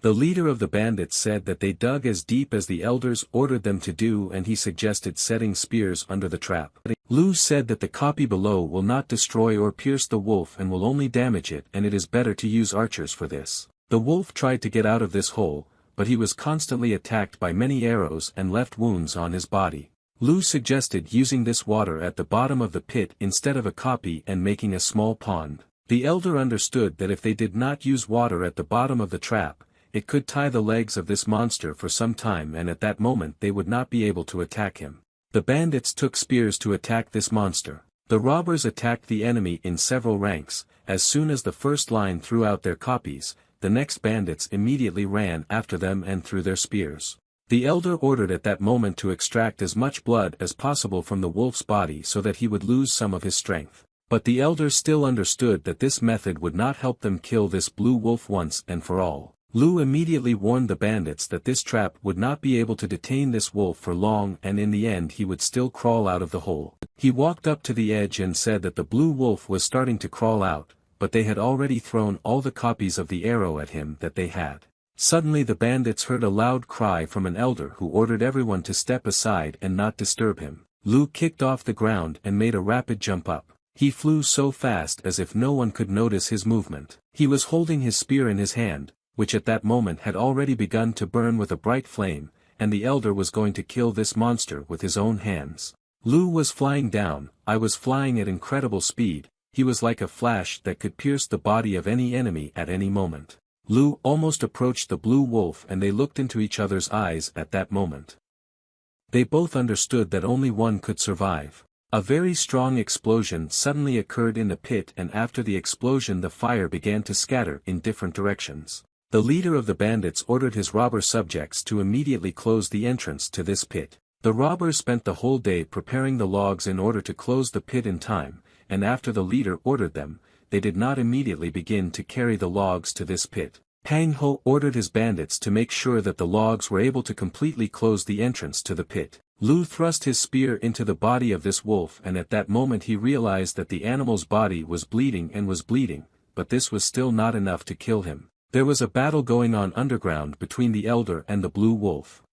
The leader of the bandits said that they dug as deep as the elders ordered them to do, and he suggested setting spears under the trap. Lu said that the copy below will not destroy or pierce the wolf and will only damage it, and it is better to use archers for this. The wolf tried to get out of this hole, but he was constantly attacked by many arrows and left wounds on his body. Lu suggested using this water at the bottom of the pit instead of a copy and making a small pond. The elder understood that if they did not use water at the bottom of the trap, it could tie the legs of this monster for some time, and at that moment they would not be able to attack him. The bandits took spears to attack this monster. The robbers attacked the enemy in several ranks. As soon as the first line threw out their copies, the next bandits immediately ran after them and threw their spears. The elder ordered at that moment to extract as much blood as possible from the wolf's body so that he would lose some of his strength. But the elder still understood that this method would not help them kill this blue wolf once and for all. Lu immediately warned the bandits that this trap would not be able to detain this wolf for long, and in the end he would still crawl out of the hole. He walked up to the edge and said that the blue wolf was starting to crawl out, but they had already thrown all the copies of the arrow at him that they had. Suddenly the bandits heard a loud cry from an elder who ordered everyone to step aside and not disturb him. Lu kicked off the ground and made a rapid jump up. He flew so fast as if no one could notice his movement. He was holding his spear in his hand, which at that moment had already begun to burn with a bright flame, and the elder was going to kill this monster with his own hands. Lu was flying down. I was flying at incredible speed. He was like a flash that could pierce the body of any enemy at any moment. Lu almost approached the blue wolf and they looked into each other's eyes at that moment. They both understood that only one could survive. A very strong explosion suddenly occurred in the pit, and after the explosion the fire began to scatter in different directions. The leader of the bandits ordered his robber subjects to immediately close the entrance to this pit. The robbers spent the whole day preparing the logs in order to close the pit in time, and after the leader ordered them, they did not immediately begin to carry the logs to this pit. Pang Ho ordered his bandits to make sure that the logs were able to completely close the entrance to the pit. Lu thrust his spear into the body of this wolf, and at that moment he realized that the animal's body was bleeding, but this was still not enough to kill him. There was a battle going on underground between the elder and the blue wolf.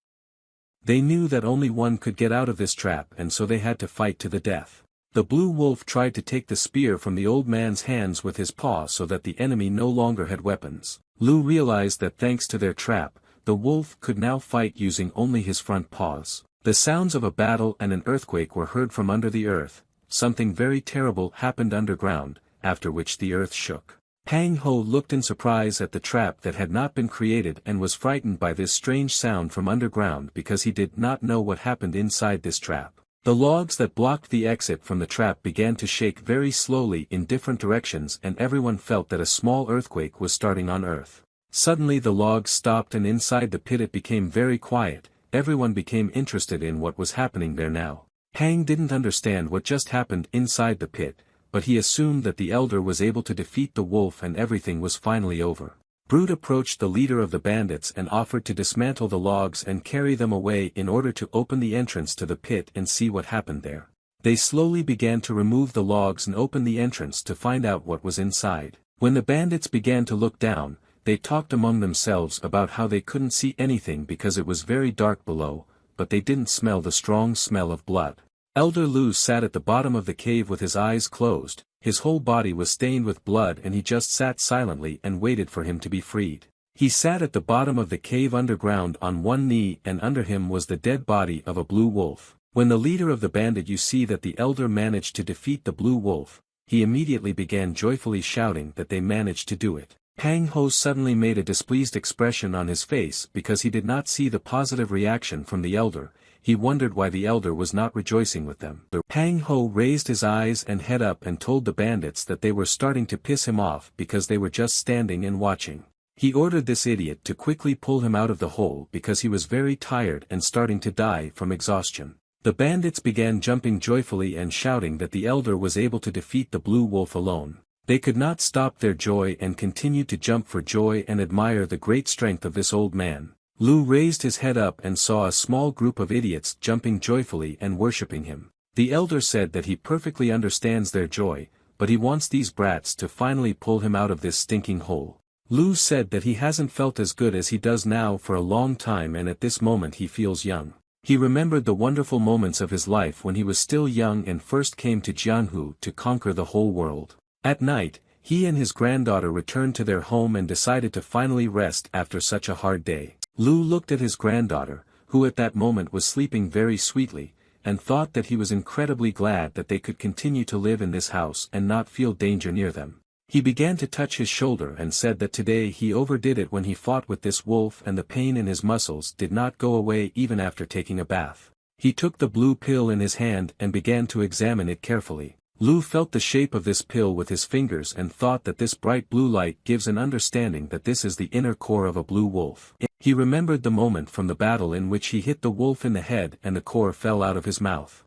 They knew that only one could get out of this trap, and so they had to fight to the death. The blue wolf tried to take the spear from the old man's hands with his paw so that the enemy no longer had weapons. Lu realized that thanks to their trap, the wolf could now fight using only his front paws. The sounds of a battle and an earthquake were heard from under the earth. Something very terrible happened underground, after which the earth shook. Pang Ho looked in surprise at the trap that had not been created and was frightened by this strange sound from underground because he did not know what happened inside this trap. The logs that blocked the exit from the trap began to shake very slowly in different directions, and everyone felt that a small earthquake was starting on Earth. Suddenly the logs stopped, and inside the pit it became very quiet. Everyone became interested in what was happening there now. Pang didn't understand what just happened inside the pit, but he assumed that the elder was able to defeat the wolf and everything was finally over. Brute approached the leader of the bandits and offered to dismantle the logs and carry them away in order to open the entrance to the pit and see what happened there. They slowly began to remove the logs and open the entrance to find out what was inside. When the bandits began to look down, they talked among themselves about how they couldn't see anything because it was very dark below, but they didn't smell the strong smell of blood. Elder Lu sat at the bottom of the cave with his eyes closed. His whole body was stained with blood and he just sat silently and waited for him to be freed. He sat at the bottom of the cave underground on one knee, and under him was the dead body of a blue wolf. When the leader of the bandit you see that the elder managed to defeat the blue wolf, he immediately began joyfully shouting that they managed to do it. Pang Ho suddenly made a displeased expression on his face because he did not see the positive reaction from the elder. He wondered why the elder was not rejoicing with them. Pang Ho raised his eyes and head up and told the bandits that they were starting to piss him off because they were just standing and watching. He ordered this idiot to quickly pull him out of the hole because he was very tired and starting to die from exhaustion. The bandits began jumping joyfully and shouting that the elder was able to defeat the blue wolf alone. They could not stop their joy and continued to jump for joy and admire the great strength of this old man. Lu raised his head up and saw a small group of idiots jumping joyfully and worshipping him. The elder said that he perfectly understands their joy, but he wants these brats to finally pull him out of this stinking hole. Lu said that he hasn't felt as good as he does now for a long time, and at this moment he feels young. He remembered the wonderful moments of his life when he was still young and first came to Jianhu to conquer the whole world. At night, he and his granddaughter returned to their home and decided to finally rest after such a hard day. Lu looked at his granddaughter, who at that moment was sleeping very sweetly, and thought that he was incredibly glad that they could continue to live in this house and not feel danger near them. He began to touch his shoulder and said that today he overdid it when he fought with this wolf, and the pain in his muscles did not go away even after taking a bath. He took the blue pill in his hand and began to examine it carefully. Lu felt the shape of this pill with his fingers and thought that this bright blue light gives an understanding that this is the inner core of a blue wolf. He remembered the moment from the battle in which he hit the wolf in the head and the core fell out of his mouth.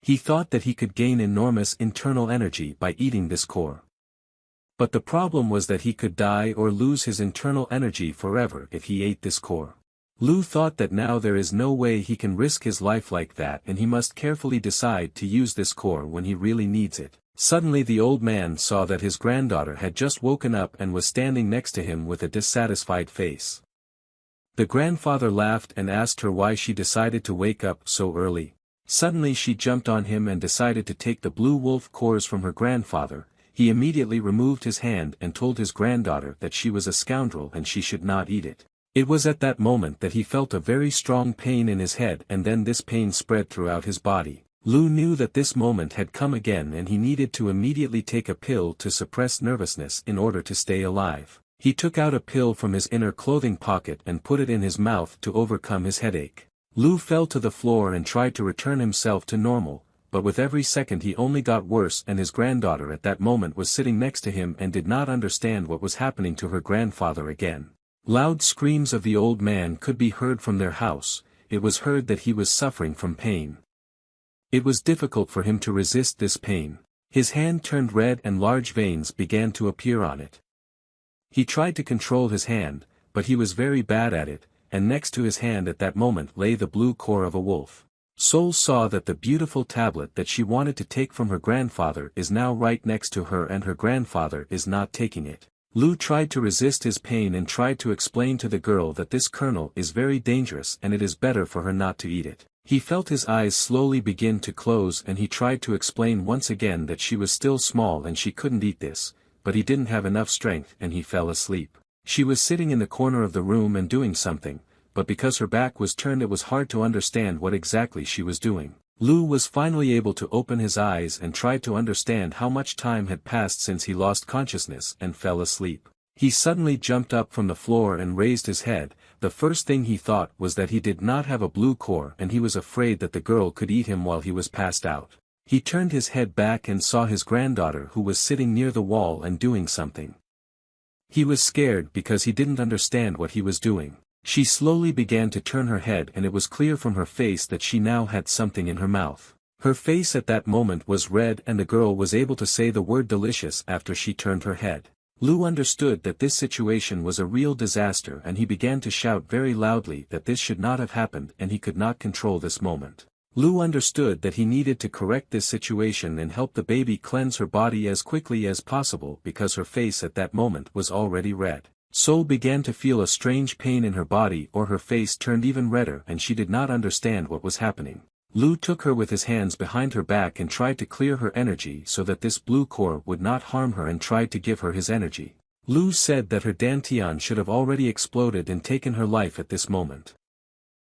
He thought that he could gain enormous internal energy by eating this core. But the problem was that he could die or lose his internal energy forever if he ate this core. Lu thought that now there is no way he can risk his life like that, and he must carefully decide to use this core when he really needs it. Suddenly the old man saw that his granddaughter had just woken up and was standing next to him with a dissatisfied face. The grandfather laughed and asked her why she decided to wake up so early. Suddenly she jumped on him and decided to take the blue wolf cores from her grandfather. He immediately removed his hand and told his granddaughter that she was a scoundrel and she should not eat it. It was at that moment that he felt a very strong pain in his head, and then this pain spread throughout his body. Lu knew that this moment had come again and he needed to immediately take a pill to suppress nervousness in order to stay alive. He took out a pill from his inner clothing pocket and put it in his mouth to overcome his headache. Lu fell to the floor and tried to return himself to normal, but with every second he only got worse, and his granddaughter at that moment was sitting next to him and did not understand what was happening to her grandfather again. Loud screams of the old man could be heard from their house. It was heard that he was suffering from pain. It was difficult for him to resist this pain. His hand turned red and large veins began to appear on it. He tried to control his hand, but he was very bad at it, and next to his hand at that moment lay the blue core of a wolf. Sol saw that the beautiful tablet that she wanted to take from her grandfather is now right next to her and her grandfather is not taking it. Lu tried to resist his pain and tried to explain to the girl that this kernel is very dangerous and it is better for her not to eat it. He felt his eyes slowly begin to close and he tried to explain once again that she was still small and she couldn't eat this, but he didn't have enough strength and he fell asleep. She was sitting in the corner of the room and doing something, but because her back was turned it was hard to understand what exactly she was doing. Lu was finally able to open his eyes and tried to understand how much time had passed since he lost consciousness and fell asleep. He suddenly jumped up from the floor and raised his head. The first thing he thought was that he did not have a blue core and he was afraid that the girl could eat him while he was passed out. He turned his head back and saw his granddaughter who was sitting near the wall and doing something. He was scared because he didn't understand what he was doing. She slowly began to turn her head and it was clear from her face that she now had something in her mouth. Her face at that moment was red and the girl was able to say the word delicious after she turned her head. Lu understood that this situation was a real disaster and he began to shout very loudly that this should not have happened and he could not control this moment. Lu understood that he needed to correct this situation and help the baby cleanse her body as quickly as possible because her face at that moment was already red. Sol began to feel a strange pain in her body, or her face turned even redder and she did not understand what was happening. Lu took her with his hands behind her back and tried to clear her energy so that this blue core would not harm her and tried to give her his energy. Lu said that her dantian should have already exploded and taken her life at this moment.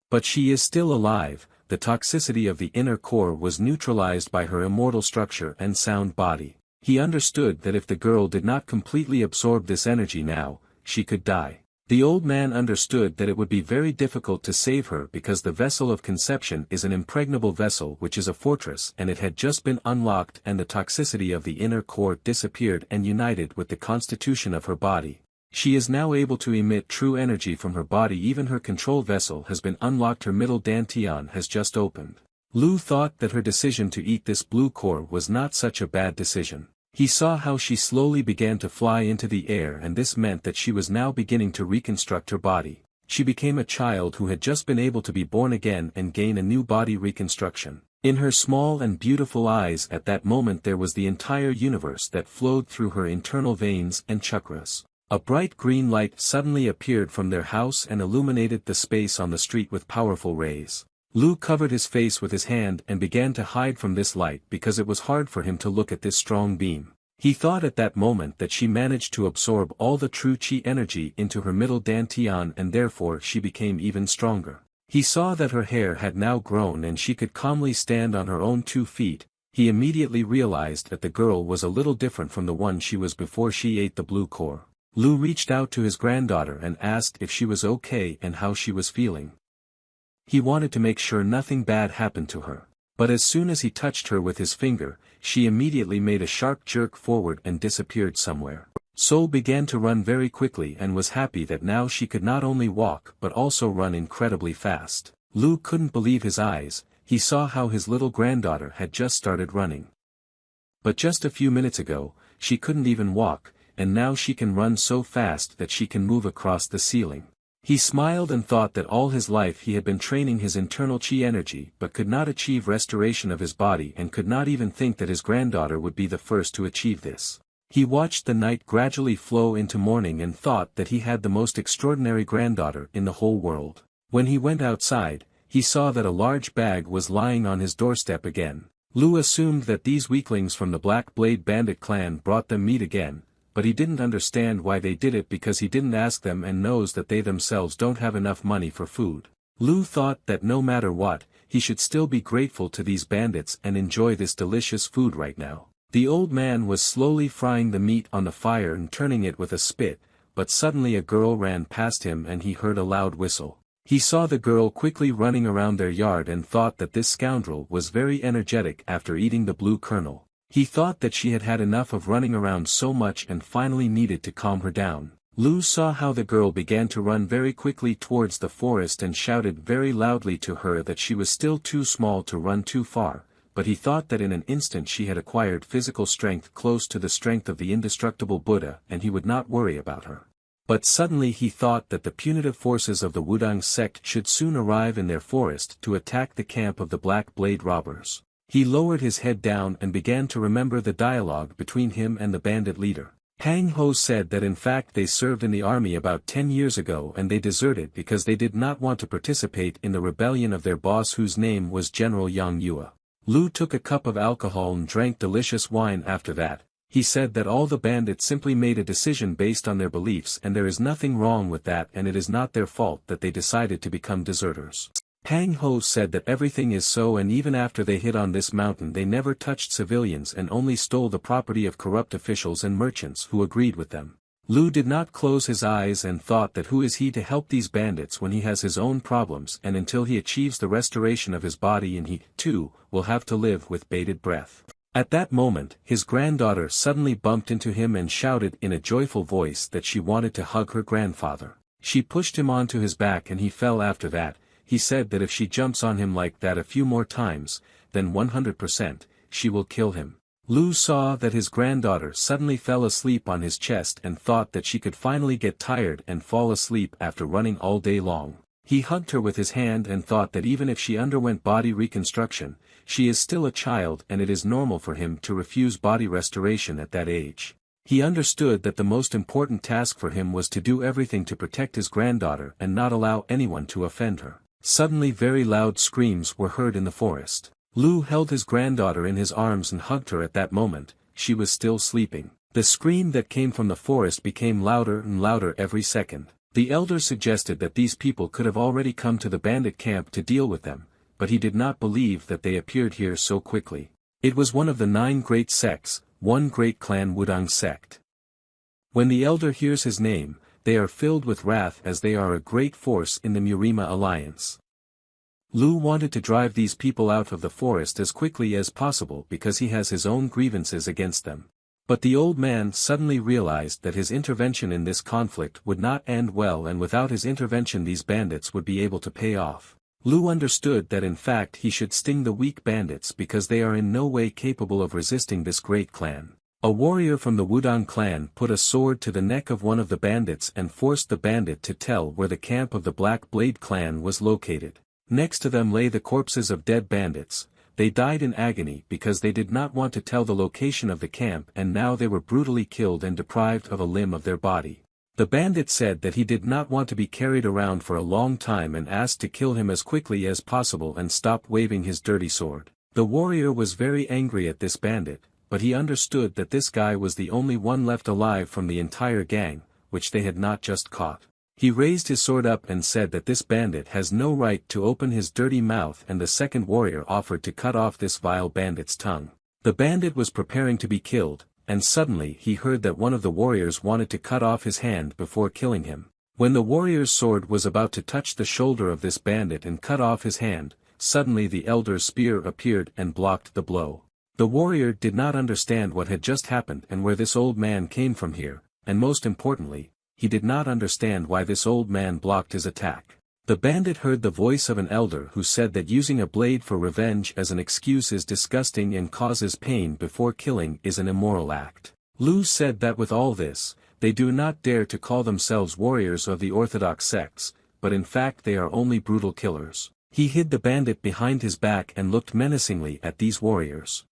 But she is still alive. The toxicity of the inner core was neutralized by her immortal structure and sound body. He understood that if the girl did not completely absorb this energy now, she could die. The old man understood that it would be very difficult to save her because the vessel of conception is an impregnable vessel which is a fortress and it had just been unlocked and the toxicity of the inner core disappeared and united with the constitution of her body. She is now able to emit true energy from her body. Even her control vessel has been unlocked. Her middle dantian has just opened. Lu thought that her decision to eat this blue core was not such a bad decision. He saw how she slowly began to fly into the air, and this meant that she was now beginning to reconstruct her body. She became a child who had just been able to be born again and gain a new body reconstruction. In her small and beautiful eyes at that moment there was the entire universe that flowed through her internal veins and chakras. A bright green light suddenly appeared from their house and illuminated the space on the street with powerful rays. Lu covered his face with his hand and began to hide from this light because it was hard for him to look at this strong beam. He thought at that moment that she managed to absorb all the true chi energy into her middle dantian and therefore she became even stronger. He saw that her hair had now grown and she could calmly stand on her own 2 feet. He immediately realized that the girl was a little different from the one she was before she ate the blue core. Lu reached out to his granddaughter and asked if she was okay and how she was feeling. He wanted to make sure nothing bad happened to her. But as soon as he touched her with his finger, she immediately made a sharp jerk forward and disappeared somewhere. Sol began to run very quickly and was happy that now she could not only walk but also run incredibly fast. Lu couldn't believe his eyes. He saw how his little granddaughter had just started running. But just a few minutes ago, she couldn't even walk, and now she can run so fast that she can move across the ceiling. He smiled and thought that all his life he had been training his internal chi energy but could not achieve restoration of his body and could not even think that his granddaughter would be the first to achieve this. He watched the night gradually flow into morning and thought that he had the most extraordinary granddaughter in the whole world. When he went outside, he saw that a large bag was lying on his doorstep again. Lu assumed that these weaklings from the Black Blade Bandit clan brought them meat again, but he didn't understand why they did it because he didn't ask them and knows that they themselves don't have enough money for food. Lu thought that no matter what, he should still be grateful to these bandits and enjoy this delicious food right now. The old man was slowly frying the meat on the fire and turning it with a spit, but suddenly a girl ran past him and he heard a loud whistle. He saw the girl quickly running around their yard and thought that this scoundrel was very energetic after eating the blue kernel. He thought that she had had enough of running around so much and finally needed to calm her down. Lu saw how the girl began to run very quickly towards the forest and shouted very loudly to her that she was still too small to run too far, but he thought that in an instant she had acquired physical strength close to the strength of the indestructible Buddha and he would not worry about her. But suddenly he thought that the punitive forces of the Wudang sect should soon arrive in their forest to attack the camp of the Black Blade robbers. He lowered his head down and began to remember the dialogue between him and the bandit leader. Pang Ho said that in fact they served in the army about 10 years ago and they deserted because they did not want to participate in the rebellion of their boss whose name was General Yang Yue. Lu took a cup of alcohol and drank delicious wine after that. He said that all the bandits simply made a decision based on their beliefs and there is nothing wrong with that and it is not their fault that they decided to become deserters. Pang Ho said that everything is so and even after they hit on this mountain they never touched civilians and only stole the property of corrupt officials and merchants who agreed with them. Lu did not close his eyes and thought that who is he to help these bandits when he has his own problems and until he achieves the restoration of his body and he, too, will have to live with bated breath. At that moment, his granddaughter suddenly bumped into him and shouted in a joyful voice that she wanted to hug her grandfather. She pushed him onto his back and he fell after that. He said that if she jumps on him like that a few more times, then 100%, she will kill him. Lu saw that his granddaughter suddenly fell asleep on his chest and thought that she could finally get tired and fall asleep after running all day long. He hugged her with his hand and thought that even if she underwent body reconstruction, she is still a child and it is normal for him to refuse body restoration at that age. He understood that the most important task for him was to do everything to protect his granddaughter and not allow anyone to offend her. Suddenly very loud screams were heard in the forest. Lu held his granddaughter in his arms and hugged her at that moment. She was still sleeping. The scream that came from the forest became louder and louder every second. The elder suggested that these people could have already come to the bandit camp to deal with them, but he did not believe that they appeared here so quickly. It was one of the 9 great sects, one great clan Wudang sect. When the elder hears his name, they are filled with wrath as they are a great force in the Murima alliance. Lu wanted to drive these people out of the forest as quickly as possible because he has his own grievances against them. But the old man suddenly realized that his intervention in this conflict would not end well and without his intervention these bandits would be able to pay off. Lu understood that in fact he should sting the weak bandits because they are in no way capable of resisting this great clan. A warrior from the Wudang clan put a sword to the neck of one of the bandits and forced the bandit to tell where the camp of the Black Blade clan was located. Next to them lay the corpses of dead bandits. They died in agony because they did not want to tell the location of the camp, and now they were brutally killed and deprived of a limb of their body. The bandit said that he did not want to be carried around for a long time and asked to kill him as quickly as possible and stop waving his dirty sword. The warrior was very angry at this bandit, but he understood that this guy was the only one left alive from the entire gang, which they had not just caught. He raised his sword up and said that this bandit has no right to open his dirty mouth, and the second warrior offered to cut off this vile bandit's tongue. The bandit was preparing to be killed, and suddenly he heard that one of the warriors wanted to cut off his hand before killing him. When the warrior's sword was about to touch the shoulder of this bandit and cut off his hand, suddenly the elder's spear appeared and blocked the blow. The warrior did not understand what had just happened and where this old man came from here, and most importantly, he did not understand why this old man blocked his attack. The bandit heard the voice of an elder who said that using a blade for revenge as an excuse is disgusting and causes pain before killing is an immoral act. Lu said that with all this, they do not dare to call themselves warriors of the orthodox sects, but in fact they are only brutal killers. He hid the bandit behind his back and looked menacingly at these warriors.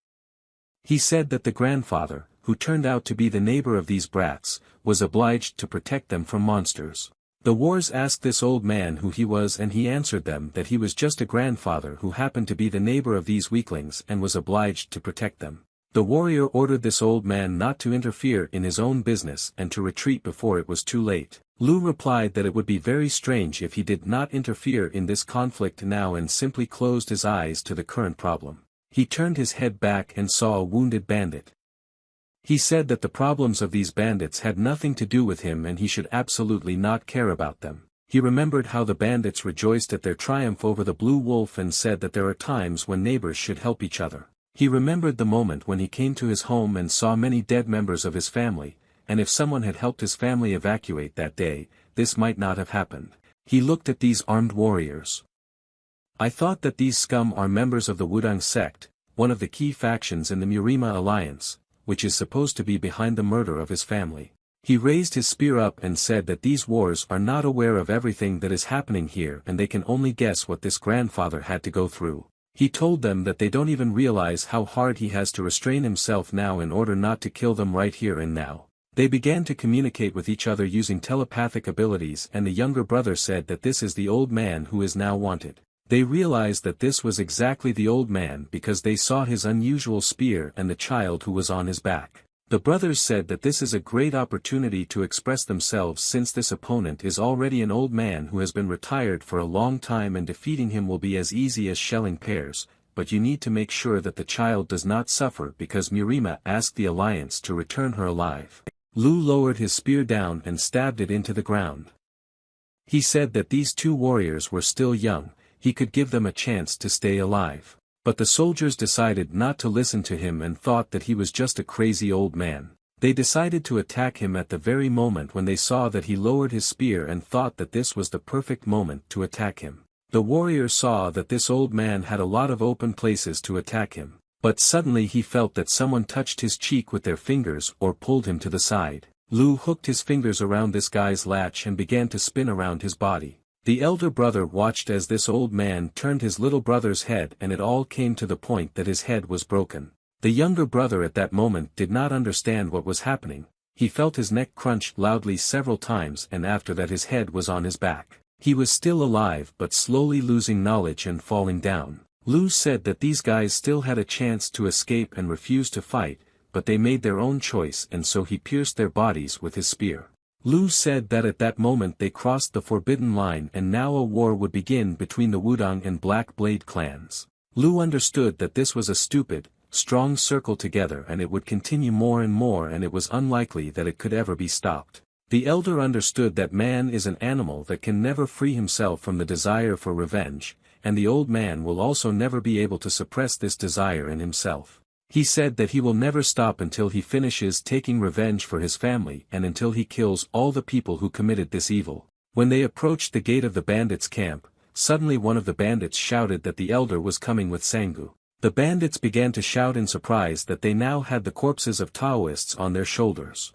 He said that the grandfather, who turned out to be the neighbor of these brats, was obliged to protect them from monsters. The warriors asked this old man who he was, and he answered them that he was just a grandfather who happened to be the neighbor of these weaklings and was obliged to protect them. The warrior ordered this old man not to interfere in his own business and to retreat before it was too late. Lu replied that it would be very strange if he did not interfere in this conflict now and simply closed his eyes to the current problem. He turned his head back and saw a wounded bandit. He said that the problems of these bandits had nothing to do with him and he should absolutely not care about them. He remembered how the bandits rejoiced at their triumph over the blue wolf and said that there are times when neighbors should help each other. He remembered the moment when he came to his home and saw many dead members of his family, and if someone had helped his family evacuate that day, this might not have happened. He looked at these armed warriors. I thought that these scum are members of the Wudang sect, one of the key factions in the Murima alliance, which is supposed to be behind the murder of his family. He raised his spear up and said that these wars are not aware of everything that is happening here and they can only guess what this grandfather had to go through. He told them that they don't even realize how hard he has to restrain himself now in order not to kill them right here and now. They began to communicate with each other using telepathic abilities, and the younger brother said that this is the old man who is now wanted. They realized that this was exactly the old man because they saw his unusual spear and the child who was on his back. The brothers said that this is a great opportunity to express themselves since this opponent is already an old man who has been retired for a long time and defeating him will be as easy as shelling pears, but you need to make sure that the child does not suffer because Murima asked the alliance to return her alive. Lu lowered his spear down and stabbed it into the ground. He said that these two warriors were still young, he could give them a chance to stay alive. But the soldiers decided not to listen to him and thought that he was just a crazy old man. They decided to attack him at the very moment when they saw that he lowered his spear and thought that this was the perfect moment to attack him. The warrior saw that this old man had a lot of open places to attack him, but suddenly he felt that someone touched his cheek with their fingers or pulled him to the side. Lu hooked his fingers around this guy's latch and began to spin around his body. The elder brother watched as this old man turned his little brother's head and it all came to the point that his head was broken. The younger brother at that moment did not understand what was happening. He felt his neck crunch loudly several times and after that his head was on his back. He was still alive but slowly losing knowledge and falling down. Lu said that these guys still had a chance to escape and refused to fight, but they made their own choice and so he pierced their bodies with his spear. Lu said that at that moment they crossed the forbidden line and now a war would begin between the Wudang and Black Blade clans. Lu understood that this was a stupid, strong circle together and it would continue more and more and it was unlikely that it could ever be stopped. The elder understood that man is an animal that can never free himself from the desire for revenge, and the old man will also never be able to suppress this desire in himself. He said that he will never stop until he finishes taking revenge for his family and until he kills all the people who committed this evil. When they approached the gate of the bandits' camp, suddenly one of the bandits shouted that the elder was coming with Sangu. The bandits began to shout in surprise that they now had the corpses of Taoists on their shoulders.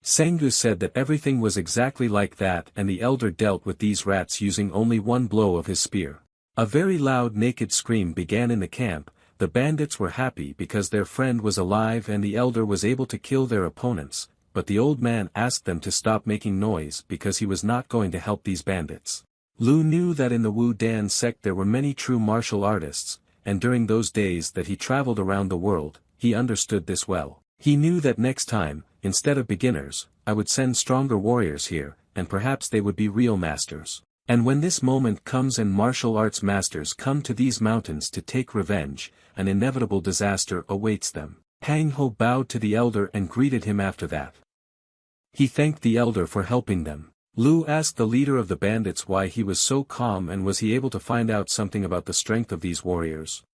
Sanggu said that everything was exactly like that, and the elder dealt with these rats using only one blow of his spear. A very loud naked scream began in the camp. The bandits were happy because their friend was alive and the elder was able to kill their opponents, but the old man asked them to stop making noise because he was not going to help these bandits. Lu knew that in the Wu Dan sect there were many true martial artists, and during those days that he traveled around the world, he understood this well. He knew that next time, instead of beginners, I would send stronger warriors here, and perhaps they would be real masters. And when this moment comes and martial arts masters come to these mountains to take revenge, an inevitable disaster awaits them. Pang Ho bowed to the elder and greeted him after that. He thanked the elder for helping them. Lu asked the leader of the bandits why he was so calm and was he able to find out something about the strength of these warriors.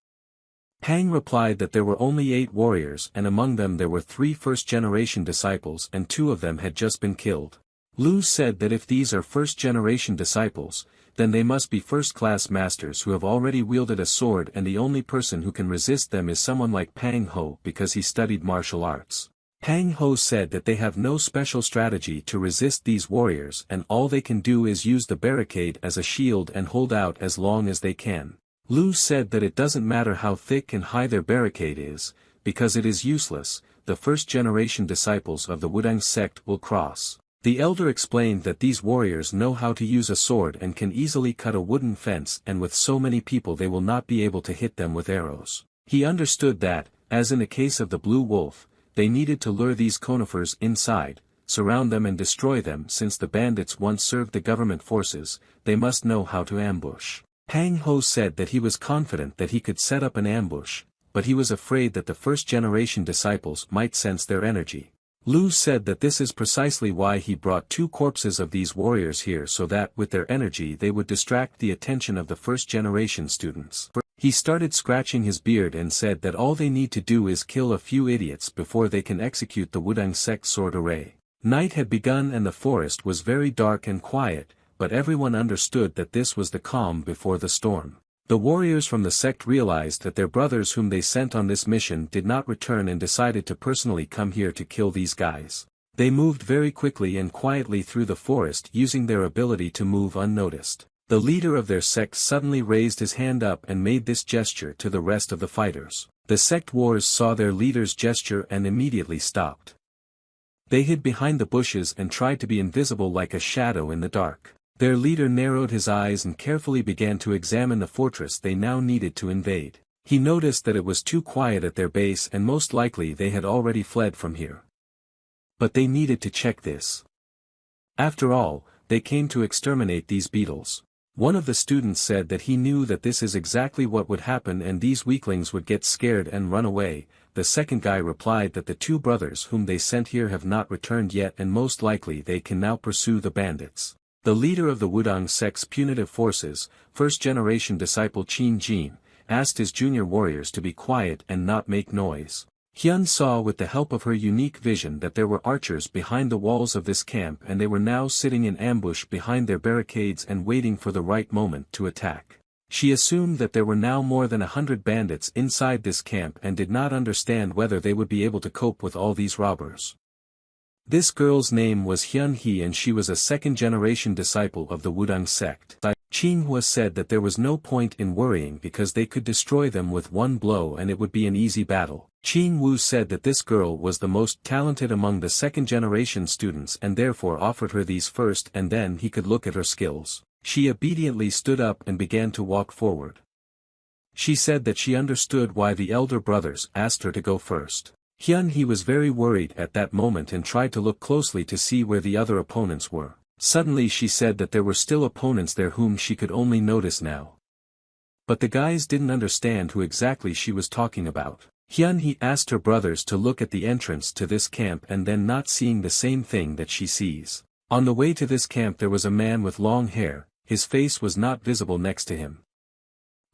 Pang replied that there were only 8 warriors and among them there were 3 first-generation disciples and 2 of them had just been killed. Lu said that if these are first-generation disciples, then they must be first-class masters who have already wielded a sword and the only person who can resist them is someone like Pang Ho because he studied martial arts. Pang Ho said that they have no special strategy to resist these warriors and all they can do is use the barricade as a shield and hold out as long as they can. Lu said that it doesn't matter how thick and high their barricade is, because it is useless, the first-generation disciples of the Wudang sect will cross. The elder explained that these warriors know how to use a sword and can easily cut a wooden fence and with so many people they will not be able to hit them with arrows. He understood that, as in the case of the Blue Wolf, they needed to lure these conifers inside, surround them and destroy them since the bandits once served the government forces, they must know how to ambush. Pang Ho said that he was confident that he could set up an ambush, but he was afraid that the first-generation disciples might sense their energy. Lu said that this is precisely why he brought 2 corpses of these warriors here so that with their energy they would distract the attention of the first-generation students. He started scratching his beard and said that all they need to do is kill a few idiots before they can execute the Wudang sect sword array. Night had begun and the forest was very dark and quiet, but everyone understood that this was the calm before the storm. The warriors from the sect realized that their brothers whom they sent on this mission did not return and decided to personally come here to kill these guys. They moved very quickly and quietly through the forest using their ability to move unnoticed. The leader of their sect suddenly raised his hand up and made this gesture to the rest of the fighters. The sect wars saw their leader's gesture and immediately stopped. They hid behind the bushes and tried to be invisible like a shadow in the dark. Their leader narrowed his eyes and carefully began to examine the fortress they now needed to invade. He noticed that it was too quiet at their base and most likely they had already fled from here. But they needed to check this. After all, they came to exterminate these beetles. One of the students said that he knew that this is exactly what would happen and these weaklings would get scared and run away. The second guy replied that the 2 brothers whom they sent here have not returned yet and most likely they can now pursue the bandits. The leader of the Wudang sect's punitive forces, first-generation disciple Qin Jin, asked his junior warriors to be quiet and not make noise. Hyun saw with the help of her unique vision that there were archers behind the walls of this camp and they were now sitting in ambush behind their barricades and waiting for the right moment to attack. She assumed that there were now more than 100 bandits inside this camp and did not understand whether they would be able to cope with all these robbers. This girl's name was Hyun Hee and she was a second-generation disciple of the Wudang sect. Qinghua said that there was no point in worrying because they could destroy them with one blow and it would be an easy battle. Qin Wu said that this girl was the most talented among the second-generation students and therefore offered her these first and then he could look at her skills. She obediently stood up and began to walk forward. She said that she understood why the elder brothers asked her to go first. Hyun Hee was very worried at that moment and tried to look closely to see where the other opponents were. Suddenly she said that there were still opponents there whom she could only notice now. But the guys didn't understand who exactly she was talking about. Hyun Hee asked her brothers to look at the entrance to this camp and then not seeing the same thing that she sees. On the way to this camp there was a man with long hair, his face was not visible next to him.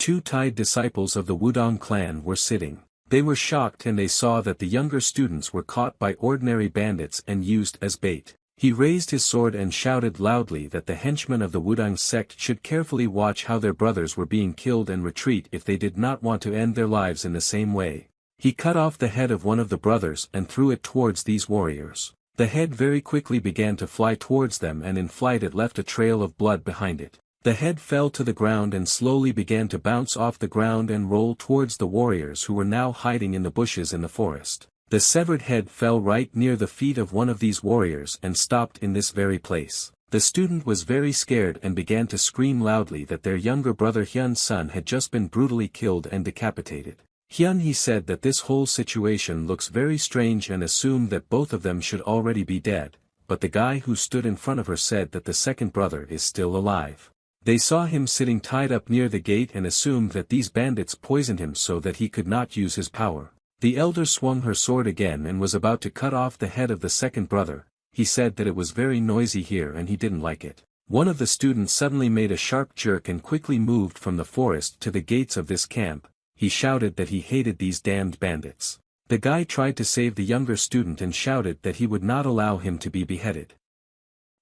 2 tied disciples of the Wudang clan were sitting. They were shocked and they saw that the younger students were caught by ordinary bandits and used as bait. He raised his sword and shouted loudly that the henchmen of the Wudang sect should carefully watch how their brothers were being killed and retreat if they did not want to end their lives in the same way. He cut off the head of one of the brothers and threw it towards these warriors. The head very quickly began to fly towards them, and in flight it left a trail of blood behind it. The head fell to the ground and slowly began to bounce off the ground and roll towards the warriors who were now hiding in the bushes in the forest. The severed head fell right near the feet of one of these warriors and stopped in this very place. The student was very scared and began to scream loudly that their younger brother Hyun's son had just been brutally killed and decapitated. He said that this whole situation looks very strange and assumed that both of them should already be dead, but the guy who stood in front of her said that the second brother is still alive. They saw him sitting tied up near the gate and assumed that these bandits poisoned him so that he could not use his power. The elder swung her sword again and was about to cut off the head of the second brother. He said that it was very noisy here and he didn't like it. One of the students suddenly made a sharp jerk and quickly moved from the forest to the gates of this camp. He shouted that he hated these damned bandits. The guy tried to save the younger student and shouted that he would not allow him to be beheaded.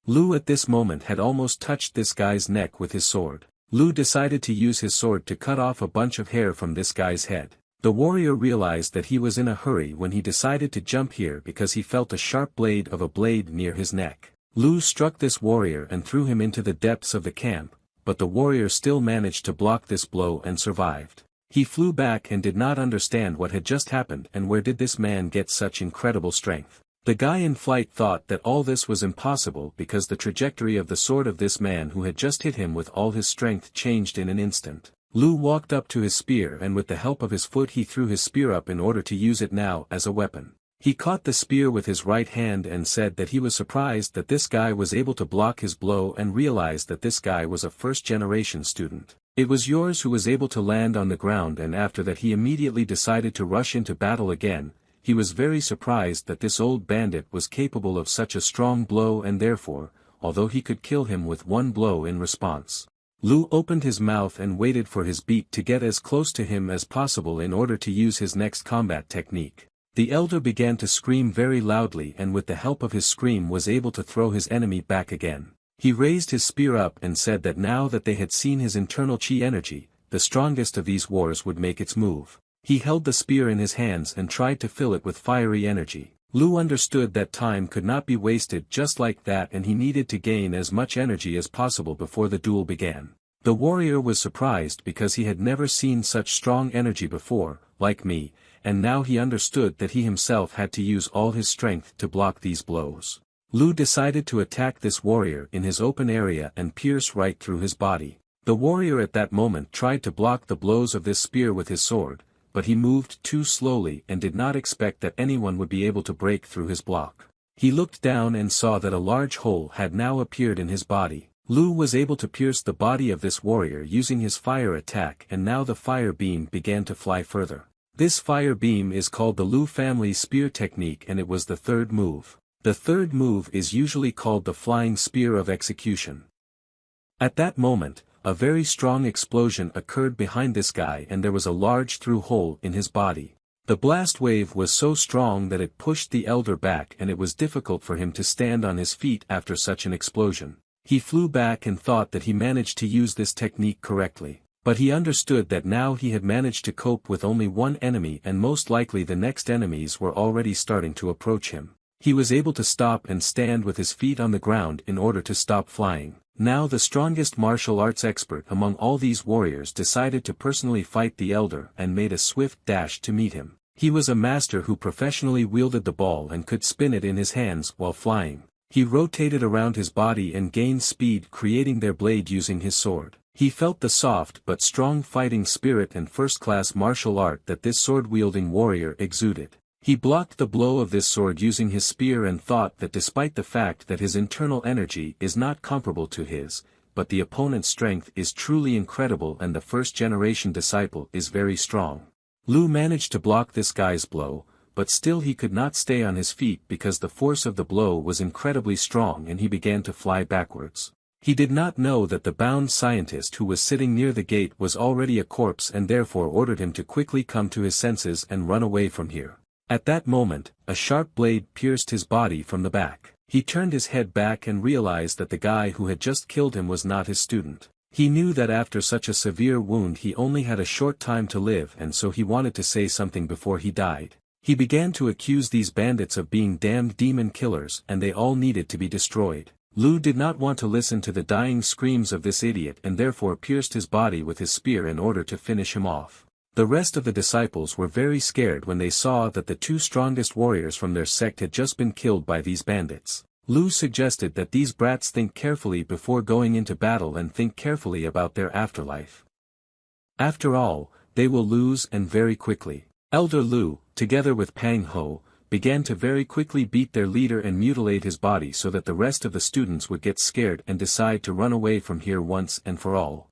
Lu at this moment had almost touched this guy's neck with his sword. Lu decided to use his sword to cut off a bunch of hair from this guy's head. The warrior realized that he was in a hurry when he decided to jump here because he felt a sharp blade of a blade near his neck. Lu struck this warrior and threw him into the depths of the camp, but the warrior still managed to block this blow and survived. He flew back and did not understand what had just happened and where did this man get such incredible strength. The guy in flight thought that all this was impossible because the trajectory of the sword of this man who had just hit him with all his strength changed in an instant. Lu walked up to his spear and with the help of his foot he threw his spear up in order to use it now as a weapon. He caught the spear with his right hand and said that he was surprised that this guy was able to block his blow and realized that this guy was a first-generation student. It was yours who was able to land on the ground, and after that he immediately decided to rush into battle again. He was very surprised that this old bandit was capable of such a strong blow and therefore, although he could kill him with one blow in response. Lu opened his mouth and waited for his beak to get as close to him as possible in order to use his next combat technique. The elder began to scream very loudly and with the help of his scream was able to throw his enemy back again. He raised his spear up and said that now that they had seen his internal chi energy, the strongest of these wars would make its move. He held the spear in his hands and tried to fill it with fiery energy. Lu understood that time could not be wasted just like that and he needed to gain as much energy as possible before the duel began. The warrior was surprised because he had never seen such strong energy before, like me, and now he understood that he himself had to use all his strength to block these blows. Lu decided to attack this warrior in his open area and pierce right through his body. The warrior at that moment tried to block the blows of this spear with his sword, but he moved too slowly and did not expect that anyone would be able to break through his block. He looked down and saw that a large hole had now appeared in his body. Lu was able to pierce the body of this warrior using his fire attack and now the fire beam began to fly further. This fire beam is called the Lu family spear technique and it was the third move. The third move is usually called the flying spear of execution. At that moment, a very strong explosion occurred behind this guy and there was a large through hole in his body. The blast wave was so strong that it pushed the elder back and it was difficult for him to stand on his feet after such an explosion. He flew back and thought that he managed to use this technique correctly. But he understood that now he had managed to cope with only one enemy and most likely the next enemies were already starting to approach him. He was able to stop and stand with his feet on the ground in order to stop flying. Now the strongest martial arts expert among all these warriors decided to personally fight the elder and made a swift dash to meet him. He was a master who professionally wielded the ball and could spin it in his hands while flying. He rotated around his body and gained speed creating their blade using his sword. He felt the soft but strong fighting spirit and first-class martial art that this sword-wielding warrior exuded. He blocked the blow of this sword using his spear and thought that despite the fact that his internal energy is not comparable to his, but the opponent's strength is truly incredible and the first-generation disciple is very strong. Lu managed to block this guy's blow, but still he could not stay on his feet because the force of the blow was incredibly strong and he began to fly backwards. He did not know that the bound scientist who was sitting near the gate was already a corpse and therefore ordered him to quickly come to his senses and run away from here. At that moment, a sharp blade pierced his body from the back. He turned his head back and realized that the guy who had just killed him was not his student. He knew that after such a severe wound he only had a short time to live, and so he wanted to say something before he died. He began to accuse these bandits of being damned demon killers, and they all needed to be destroyed. Lu did not want to listen to the dying screams of this idiot and therefore pierced his body with his spear in order to finish him off. The rest of the disciples were very scared when they saw that the two strongest warriors from their sect had just been killed by these bandits. Lu suggested that these brats think carefully before going into battle and think carefully about their afterlife. After all, they will lose, and very quickly. Elder Lu, together with Pang Ho, began to very quickly beat their leader and mutilate his body so that the rest of the students would get scared and decide to run away from here once and for all.